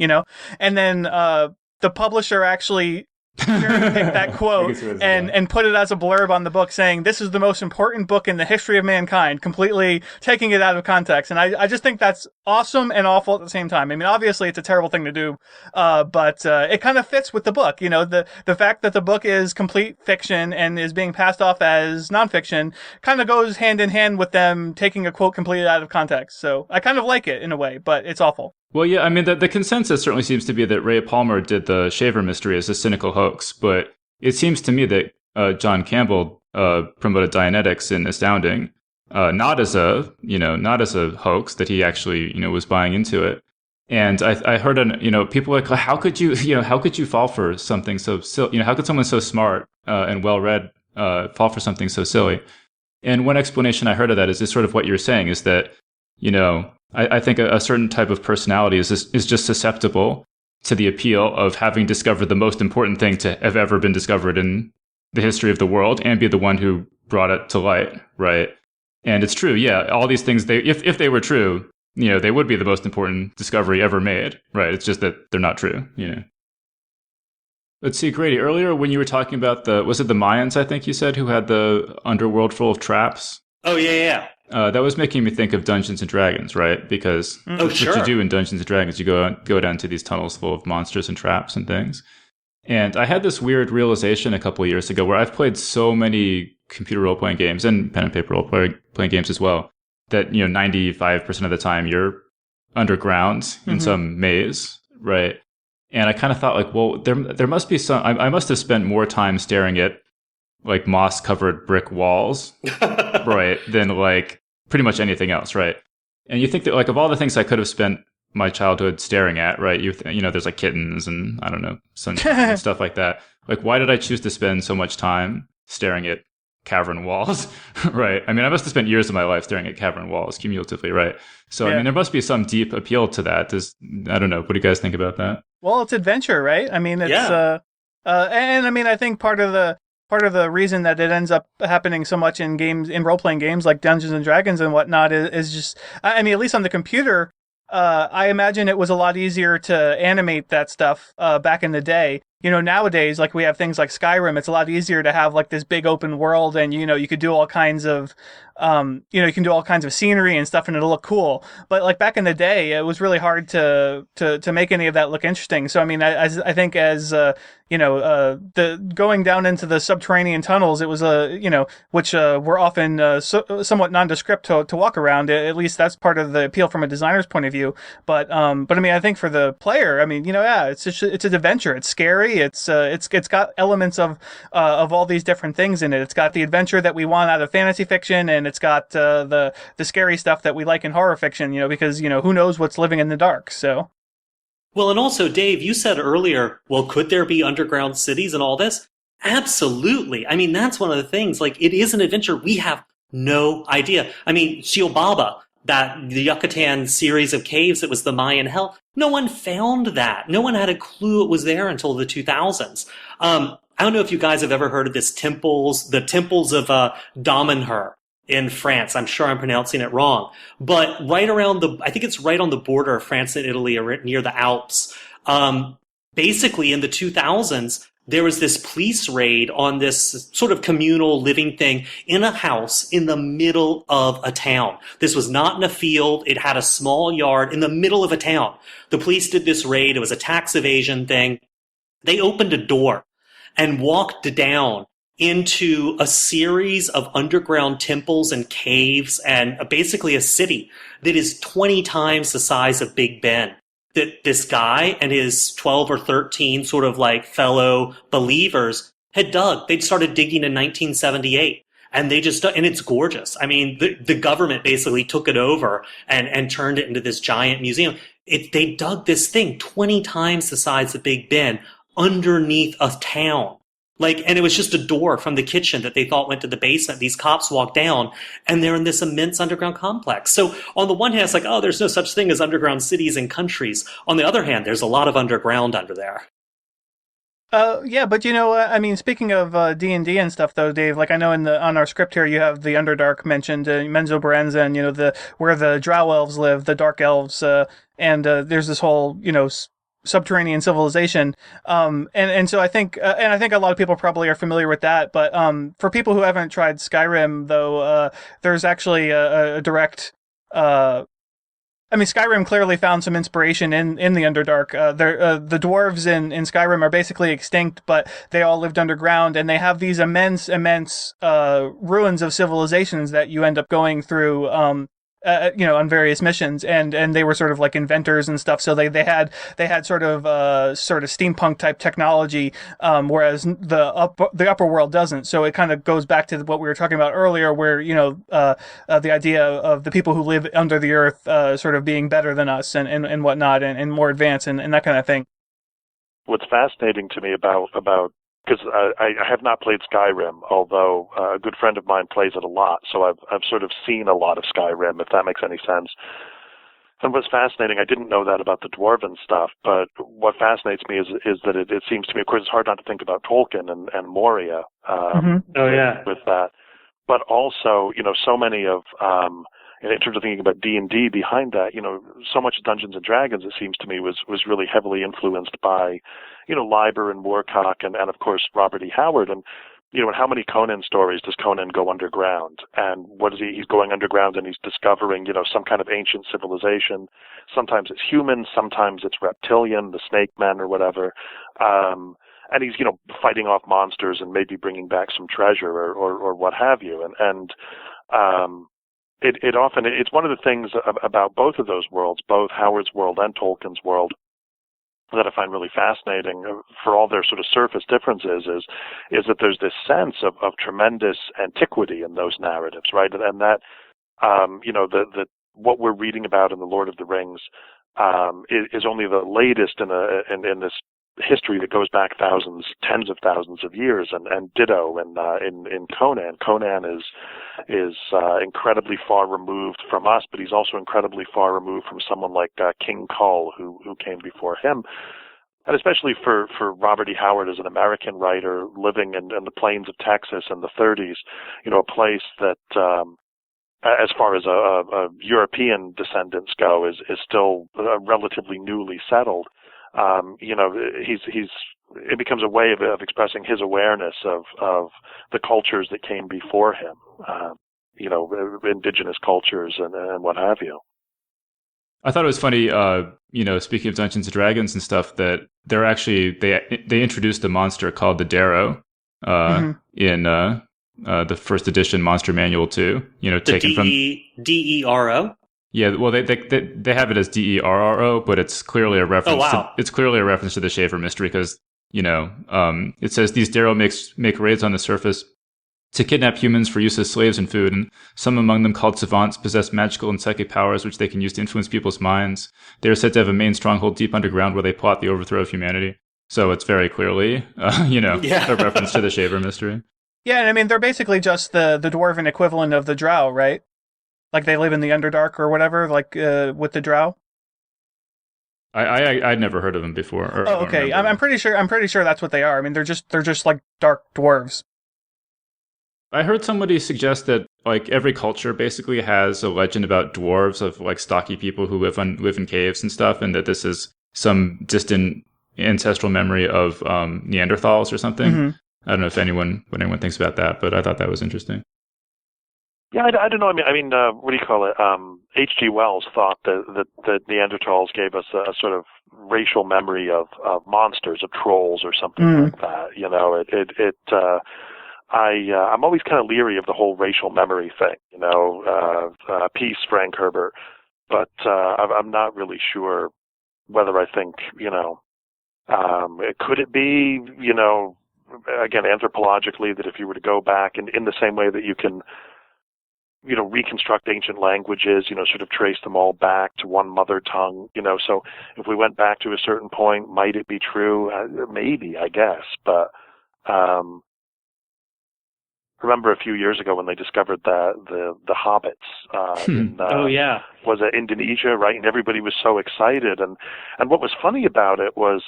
And then the publisher actually cherry-picked that quote and put it as a blurb on the book saying, this is the most important book in the history of mankind, completely taking it out of context. And I just think that's awesome and awful at the same time. I mean, obviously it's a terrible thing to do, but it kind of fits with the book. The fact that the book is complete fiction and is being passed off as nonfiction kind of goes hand in hand with them taking a quote completely out of context. So I kind of like it in a way, but it's awful. Well, yeah, I mean, the consensus certainly seems to be that Ray Palmer did the Shaver mystery as a cynical hoax, but it seems to me that John Campbell promoted Dianetics in Astounding, not as a hoax, that he actually, was buying into it. And I heard, people like, how could you fall for something so silly? How could someone so smart and well-read fall for something so silly? And one explanation I heard of that is sort of what you're saying, is that, I think a certain type of personality is just susceptible to the appeal of having discovered the most important thing to have ever been discovered in the history of the world and be the one who brought it to light, right? And it's true, yeah, all these things, if they were true, they would be the most important discovery ever made, right? It's just that they're not true, Let's see, Grady, earlier when you were talking about was it the Mayans, I think you said, who had the underworld full of traps? Oh, yeah. That was making me think of Dungeons and Dragons, right? Because what you do in Dungeons and Dragons, you go down to these tunnels full of monsters and traps and things. And I had this weird realization a couple of years ago where I've played so many computer role-playing games and pen and paper role-playing games as well, that 95% of the time you're underground in some maze, right? And I kind of thought like, well, there must be some. I must have spent more time staring at like moss-covered brick walls, right, than like pretty much anything else, right? And you think that like of all the things I could have spent my childhood staring at, right? There's like kittens and I don't know, sunshine and stuff like that. Like, why did I choose to spend so much time staring at cavern walls, right? I mean, I must have spent years of my life staring at cavern walls cumulatively, right? So, yeah. I mean, there must be some deep appeal to that. I don't know. What do you guys think about that? Well, it's adventure, right? I mean, it's, and I mean, I think part of the reason that it ends up happening so much in games, in role-playing games like Dungeons and Dragons and whatnot is just, I mean, at least on the computer, I imagine it was a lot easier to animate that stuff back in the day. nowadays, like we have things like Skyrim, it's a lot easier to have like this big open world, and you could do all kinds of you can do all kinds of scenery and stuff, and it'll look cool. But like back in the day, it was really hard to make any of that look interesting. So I mean, I think as the going down into the subterranean tunnels, it was which were often somewhat nondescript to walk around. At least that's part of the appeal from a designer's point of view. But I mean, I think for the player, I mean, it's an adventure. It's scary. It's got elements of all these different things in it. It's got the adventure that we want out of fantasy fiction, and it's got the scary stuff that we like in horror fiction. Because who knows what's living in the dark. So. Well, and also, Dave, you said earlier, well, could there be underground cities and all this? Absolutely. I mean, that's one of the things. Like, it is an adventure. We have no idea. I mean, Xibalbá, the Yucatan series of caves that was the Mayan hell, no one found that. No one had a clue it was there until the 2000s. I don't know if you guys have ever heard of the temples of Damanhur in France. I'm sure I'm pronouncing it wrong. But I think it's right on the border of France and Italy, or near the Alps. Basically, in the 2000s, there was this police raid on this sort of communal living thing in a house in the middle of a town. This was not in a field. It had a small yard in the middle of a town. The police did this raid. It was a tax evasion thing. They opened a door and walked down into a series of underground temples and caves, and basically a city that is 20 times the size of Big Ben. That this guy and his 12 or 13 sort of like fellow believers had dug. They'd started digging in 1978. And and it's gorgeous. I mean, the government basically took it over and turned it into this giant museum. They dug this thing 20 times the size of Big Ben underneath a town. And it was just a door from the kitchen that they thought went to the basement. These cops walked down, and they're in this immense underground complex. So on the one hand, it's like, oh, there's no such thing as underground cities and countries. On the other hand, there's a lot of underground under there. Yeah, but I mean, speaking of D&D and stuff, though, Dave, like I know on our script here, you have the Underdark mentioned, Menzoberranzan, and where the Drow elves live, the Dark Elves, and there's this whole subterranean civilization, and so I think a lot of people probably are familiar with that. But for people who haven't tried Skyrim, though, there's actually a direct. I mean, Skyrim clearly found some inspiration in the Underdark. The dwarves in Skyrim are basically extinct, but they all lived underground, and they have these immense ruins of civilizations that you end up going through. On various missions, and they were sort of like inventors and stuff. So they had sort of steampunk type technology, whereas the upper world doesn't. So it kind of goes back to what we were talking about earlier, where the idea of the people who live under the earth sort of being better than us and whatnot, and more advanced and that kind of thing. What's fascinating to me about because I have not played Skyrim, although a good friend of mine plays it a lot, so I've sort of seen a lot of Skyrim, if that makes any sense. And what's fascinating, I didn't know that about the Dwarven stuff, but what fascinates me is that it seems to me, of course, it's hard not to think about Tolkien and Moriah with that, but also, so many of, in terms of thinking about D&D behind that, so much Dungeons and Dragons, it seems to me, was really heavily influenced by, Leiber and Moorcock and of course, Robert E. Howard. And, in how many Conan stories does Conan go underground? And what is he's going underground and he's discovering, some kind of ancient civilization. Sometimes it's human, sometimes it's reptilian, the snake men or whatever. And he's, fighting off monsters and maybe bringing back some treasure or what have you. It's one of the things about both of those worlds, both Howard's world and Tolkien's world, that I find really fascinating for all their sort of surface differences is that there's this sense of tremendous antiquity in those narratives, right? And that, that what we're reading about in The Lord of the Rings, is only the latest in this history that goes back tens of thousands of years, and ditto in Conan. Conan is incredibly far removed from us, but he's also incredibly far removed from someone like King Kull, who came before him. And especially for Robert E. Howard as an American writer living in the plains of Texas in the 30s, a place that, as far as a European descendants go, is still relatively newly settled. He's it becomes a way of expressing his awareness of the cultures that came before him, indigenous cultures and what have you. I thought it was funny, speaking of Dungeons and Dragons and stuff, that they're actually they introduced a monster called the Darrow in the first edition Monster Manual 2. Taken from Dero. Yeah, well, they have it as Derro, but it's clearly a reference. Oh, wow. It's clearly a reference to the Shaver mystery because it says these Darrow make raids on the surface to kidnap humans for use as slaves and food, and some among them, called savants, possess magical and psychic powers which they can use to influence people's minds. They are said to have a main stronghold deep underground where they plot the overthrow of humanity. So it's very clearly, a reference to the Shaver mystery. Yeah, and I mean, they're basically just the dwarven equivalent of the Drow, right? Like they live in the Underdark or whatever, like with the Drow. I'd never heard of them before. Oh, okay. I'm pretty sure that's what they are. I mean, they're just like dark dwarves. I heard somebody suggest that like every culture basically has a legend about dwarves, of like stocky people who live in caves and stuff, and that this is some distant ancestral memory of Neanderthals or something. Mm-hmm. I don't know if what anyone thinks about that, but I thought that was interesting. Yeah, I don't know. I mean, what do you call it? H.G. Wells thought that Neanderthals gave us a sort of racial memory of monsters, of trolls or something like that. I'm always kind of leery of the whole racial memory thing. Peace, Frank Herbert, but I'm not really sure whether I think could it be again anthropologically that if you were to go back and in the same way that you can reconstruct ancient languages, sort of trace them all back to one mother tongue, so if we went back to a certain point, might it be true? Maybe, I guess, but remember a few years ago when they discovered the hobbits was it Indonesia, right? And everybody was so excited, and what was funny about it was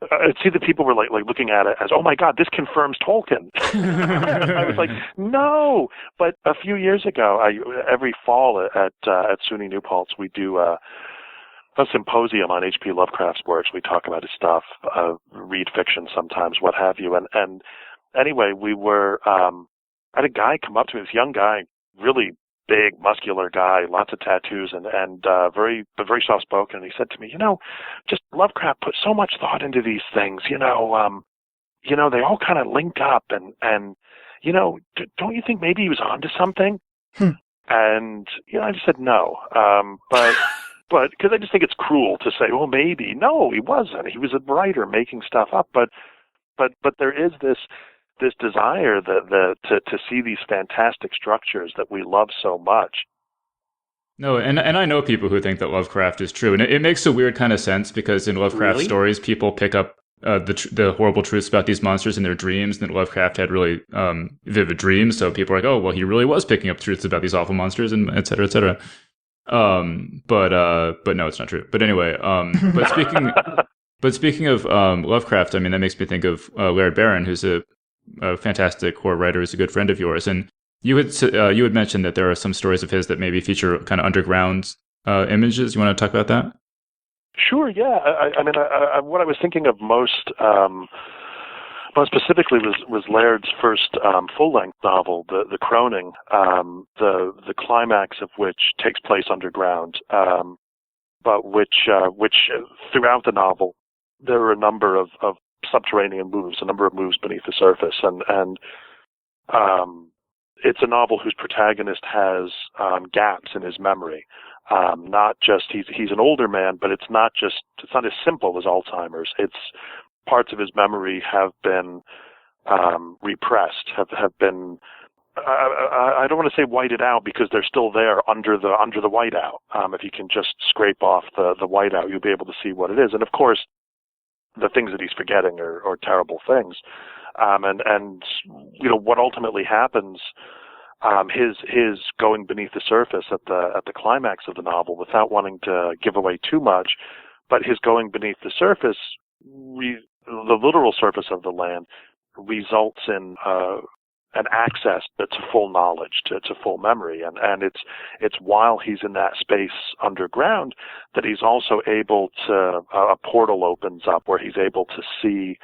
I'd see that people were like looking at it as, oh my God, this confirms Tolkien. I was like, no. But a few years ago, every fall at SUNY New Paltz, we do a symposium on H.P. Lovecraft's works. We talk about his stuff, read fiction sometimes, what have you. And anyway, we were I had a guy come up to me, this young guy, really big, muscular guy, lots of tattoos, and very soft spoken. And he said to me, just Lovecraft put so much thought into these things. They all kind of link up, and don't you think maybe he was onto something? And I just said no, but because I just think it's cruel to say, well, maybe. No, he wasn't. He was a writer making stuff up, but there is this desire to see these fantastic structures that we love so much. No, and I know people who think that Lovecraft is true, and it makes a weird kind of sense because in Lovecraft stories, people pick up the horrible truths about these monsters in their dreams, and that Lovecraft had really vivid dreams, so people are like, oh, well, he really was picking up truths about these awful monsters, and et cetera, et cetera. But no, it's not true. But anyway, but speaking of Lovecraft, I mean, that makes me think of Laird Barron, who's a fantastic horror writer, who's a good friend of yours, and you had mentioned that there are some stories of his that maybe feature kind of underground images. You want to talk about that? Sure. Yeah. I mean, what I was thinking of most specifically was Laird's first full-length novel, the Croning, the climax of which takes place underground, but which throughout the novel there are a number of subterranean moves, a number of moves beneath the surface, and it's a novel whose protagonist has gaps in his memory. Not just he's an older man, but it's not as simple as Alzheimer's. It's parts of his memory have been repressed, have been. I don't want to say whited out because they're still there under the whiteout. If you can just scrape off the whiteout, you'll be able to see what it is. And of course, the things that he's forgetting are terrible things. And what ultimately happens, his going beneath the surface at the climax of the novel, without wanting to give away too much, but his going beneath the surface, the literal surface of the land, results in access to full knowledge, to full memory, and it's while he's in that space underground that he's also able to a portal opens up where he's able to see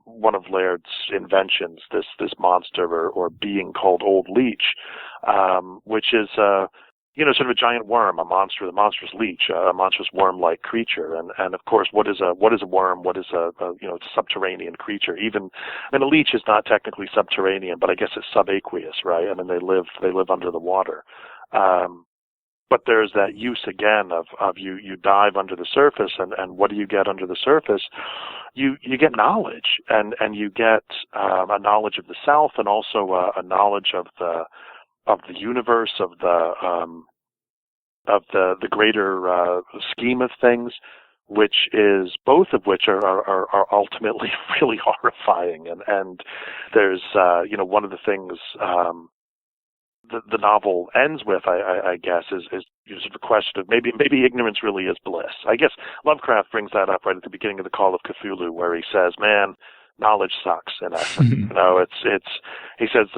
one of Laird's inventions, this monster or being called Old Leech, which is sort of a giant worm, a monstrous leech, a monstrous worm-like creature. And of course, what is a worm? What is a subterranean creature? A leech is not technically subterranean, but I guess it's subaqueous, right? I mean, they live under the water. But there's that use again of you dive under the surface, and what do you get under the surface? You get knowledge, and you get a knowledge of the self, and also a knowledge of the universe, of the greater scheme of things, which is both of which are ultimately really horrifying. And there's one of the things the novel ends with, I guess, is sort of a question of maybe ignorance really is bliss. I guess Lovecraft brings that up right at the beginning of the Call of Cthulhu, where he says, "Man, knowledge sucks." In essence, he says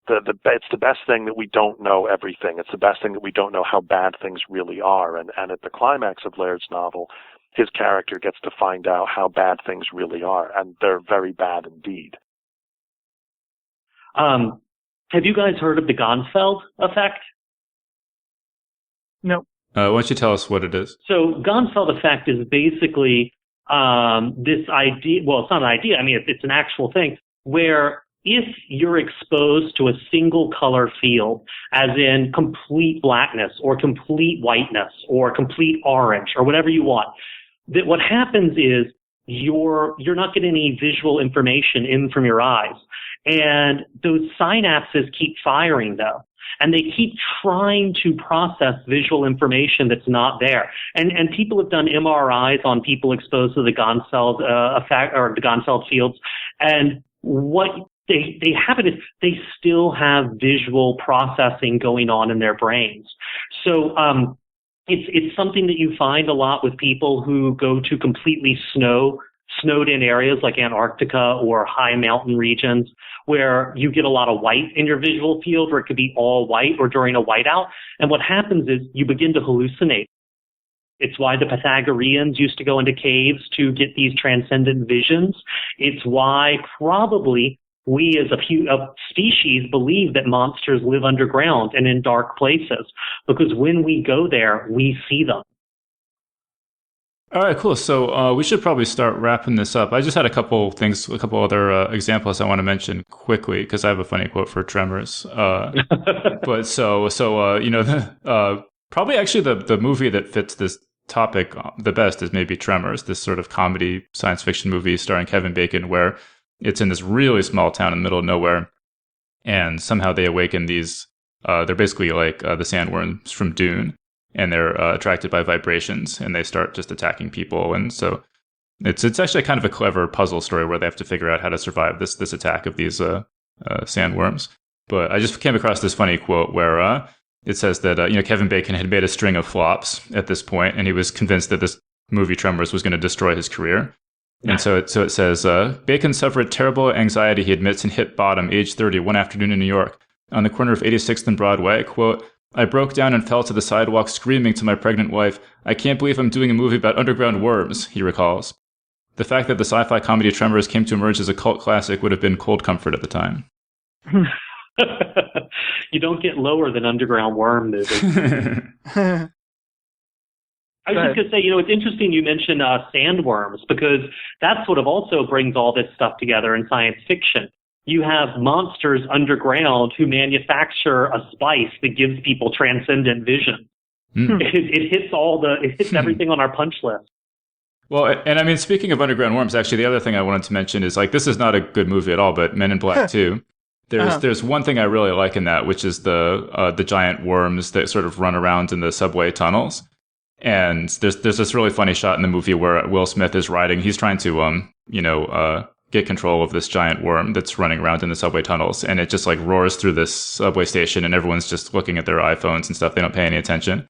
it's the best thing that we don't know everything. It's the best thing that we don't know how bad things really are. And at the climax of Laird's novel, his character gets to find out how bad things really are, and they're very bad indeed. Have you guys heard of the Gonfeld effect? No. Why don't you tell us what it is? So Gonfeld effect is basically this idea. Well, it's not an idea. I mean, it's an actual thing where if you're exposed to a single color field, as in complete blackness or complete whiteness or complete orange or whatever you want, that what happens is you're not getting any visual information in from your eyes. And those synapses keep firing though. And they keep trying to process visual information that's not there. And people have done MRIs on people exposed to the Gonfeld effect or the Gonfeld fields. And what they happen is they still have visual processing going on in their brains. So it's something that you find a lot with people who go to completely snowed in areas like Antarctica or high mountain regions where you get a lot of white in your visual field, where it could be all white or during a whiteout. And what happens is you begin to hallucinate. It's why the Pythagoreans used to go into caves to get these transcendent visions. It's why probably we as a species believe that monsters live underground and in dark places, because when we go there, we see them. All right, cool. So we should probably start wrapping this up. I just had a couple other examples I want to mention quickly because I have a funny quote for Tremors. But probably actually the movie that fits this topic the best is maybe Tremors, this sort of comedy science fiction movie starring Kevin Bacon, where it's in this really small town in the middle of nowhere, and somehow they awaken these. They're basically like the sandworms from Dune. And they're attracted by vibrations, and they start just attacking people. And so it's actually kind of a clever puzzle story where they have to figure out how to survive this attack of these sandworms. But I just came across this funny quote where it says that Kevin Bacon had made a string of flops at this point, and he was convinced that this movie Tremors was going to destroy his career. And so it says, Bacon suffered terrible anxiety, he admits, and hit bottom, age 30, one afternoon in New York, on the corner of 86th and Broadway. Quote, I broke down and fell to the sidewalk screaming to my pregnant wife, I can't believe I'm doing a movie about underground worms, he recalls. The fact that the sci-fi comedy Tremors came to emerge as a cult classic would have been cold comfort at the time. You don't get lower than underground worm movies. I was just going to say, it's interesting you mentioned sandworms, because that sort of also brings all this stuff together in science fiction. You have monsters underground who manufacture a spice that gives people transcendent vision. Mm. It hits everything on our punch list. Well, and I mean, speaking of underground worms, actually, the other thing I wanted to mention is, like, this is not a good movie at all, but Men in Black 2. There's one thing I really like in that, which is the giant worms that sort of run around in the subway tunnels. And there's this really funny shot in the movie where Will Smith is riding. He's trying to get control of this giant worm that's running around in the subway tunnels, and it just like roars through this subway station, and everyone's just looking at their iPhones and stuff. They don't pay any attention.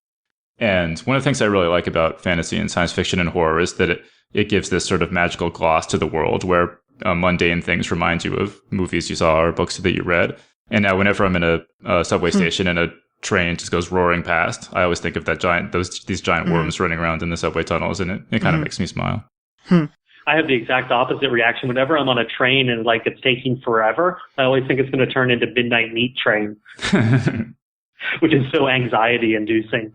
And one of the things I really like about fantasy and science fiction and horror is that it gives this sort of magical gloss to the world where mundane things remind you of movies you saw or books that you read. And now whenever I'm in a subway station and a train just goes roaring past, I always think of these giant worms running around in the subway tunnels, and it kind of makes me smile. I have the exact opposite reaction. Whenever I'm on a train and like it's taking forever, I always think it's going to turn into Midnight Meat Train, which is so anxiety inducing.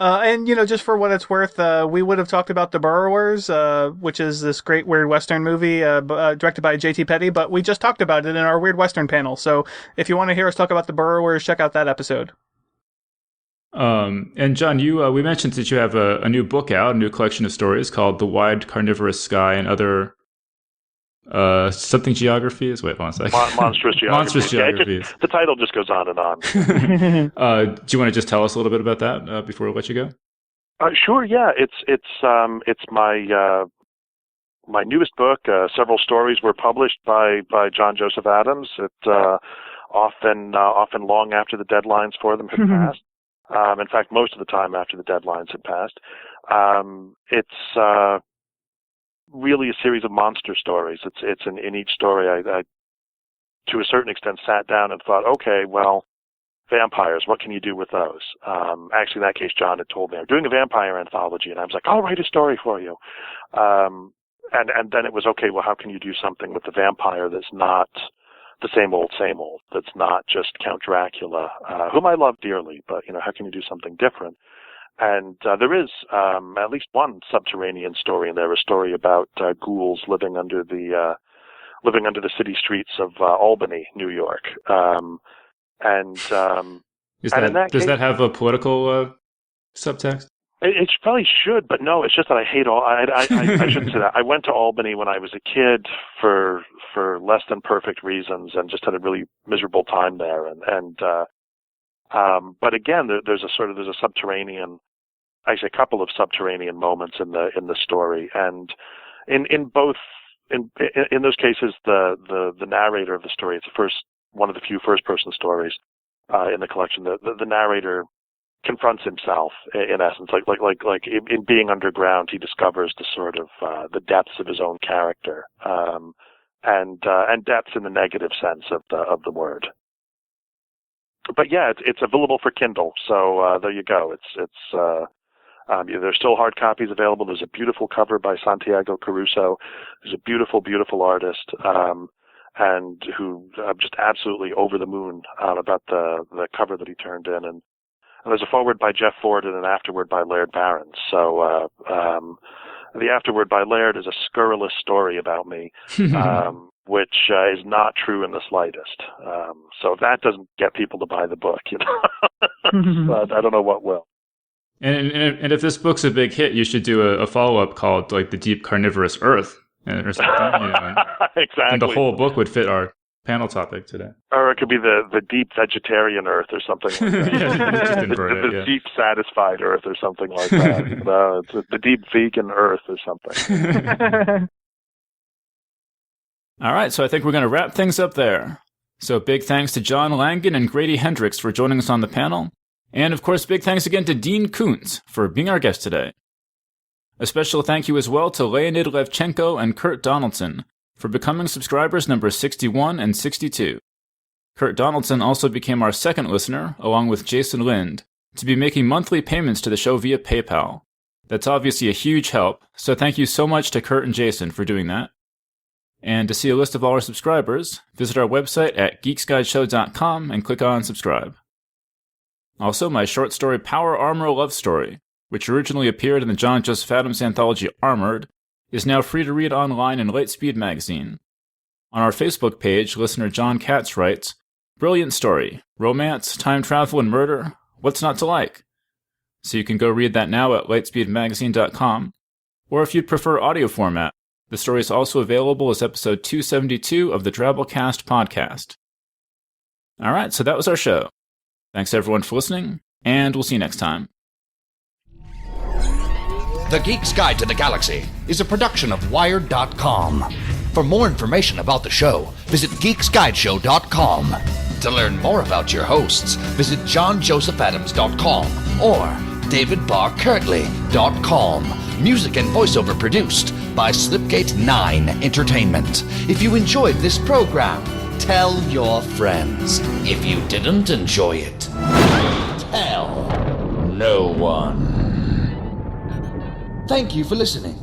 And, just for what it's worth, we would have talked about The Burrowers, which is this great Weird Western movie directed by J.T. Petty, but we just talked about it in our Weird Western panel. So if you want to hear us talk about The Burrowers, check out that episode. And John, we mentioned that you have a new book out, a new collection of stories called The Wide Carnivorous Sky and Other something geographies. Wait, hold on a second. Monstrous geographies. Monstrous geographies. The title just goes on and on. Do you want to just tell us a little bit about that before we let you go? Sure. Yeah, it's my newest book. Several stories were published by John Joseph Adams. It often long after the deadlines for them had passed. In fact, most of the time after the deadlines had passed. It's really a series of monster stories. It's in each story I to a certain extent sat down and thought, okay, well, vampires, what can you do with those? Actually, in that case, John had told me, I'm doing a vampire anthology, and I was like, I'll write a story for you. And then it was, okay, well, how can you do something with the vampire that's not the same old, that's not just Count Dracula, whom I love dearly, but, how can you do something different? And there is at least one subterranean story in there, a story about ghouls living under the city streets of Albany, New York. Does that have a political subtext? It probably should, but no. It's just that I hate all. I shouldn't say that. I went to Albany when I was a kid for less than perfect reasons, and just had a really miserable time there. But again, there's a subterranean, actually a couple of subterranean moments in the story, and in those cases, the narrator of the story, it's one of the few first person stories in the collection. The narrator confronts himself in essence, like in being underground, he discovers the sort of the depths of his own character, and depths in the negative sense of the word. But yeah, it's available for Kindle, so there you go. There's still hard copies available. There's a beautiful cover by Santiago Caruso. There's a beautiful, beautiful artist, and who I'm just absolutely over the moon about the cover that he turned in. And there's a foreword by Jeff Ford and an afterword by Laird Barron. So the afterword by Laird is a scurrilous story about me, which is not true in the slightest. So if that doesn't get people to buy the book, but I don't know what will. And if this book's a big hit, you should do a follow-up called like The Deep Carnivorous Earth or something. Exactly. And the whole book would fit our panel topic today. Or it could be the Deep Vegetarian Earth or something like that. Just invert the Deep Satisfied Earth or something like that. It's the Deep Vegan Earth or something. All right, so I think we're going to wrap things up there. So big thanks to John Langan and Grady Hendrix for joining us on the panel. And of course, big thanks again to Dean Koontz for being our guest today. A special thank you as well to Leonid Levchenko and Kurt Donaldson for becoming subscribers number 61 and 62. Kurt Donaldson also became our second listener, along with Jason Lind, to be making monthly payments to the show via PayPal. That's obviously a huge help, so thank you so much to Kurt and Jason for doing that. And to see a list of all our subscribers, visit our website at geeksguideshow.com and click on subscribe. Also, my short story Power Armor Love Story, which originally appeared in the John Joseph Adams anthology Armored, is now free to read online in Lightspeed magazine. On our Facebook page, listener John Katz writes, "Brilliant story. Romance, time travel, and murder. What's not to like?" So you can go read that now at lightspeedmagazine.com. Or if you'd prefer audio format, the story is also available as episode 272 of the Drabblecast podcast. Alright, so that was our show. Thanks everyone for listening, and we'll see you next time. The Geek's Guide to the Galaxy is a production of Wired.com. For more information about the show, visit geeksguideshow.com. To learn more about your hosts, visit johnjosephadams.com or davidbarrkirtley.com. Music and voiceover produced by Slipgate 9 Entertainment. If you enjoyed this program, tell your friends. If you didn't enjoy it, tell no one. Thank you for listening.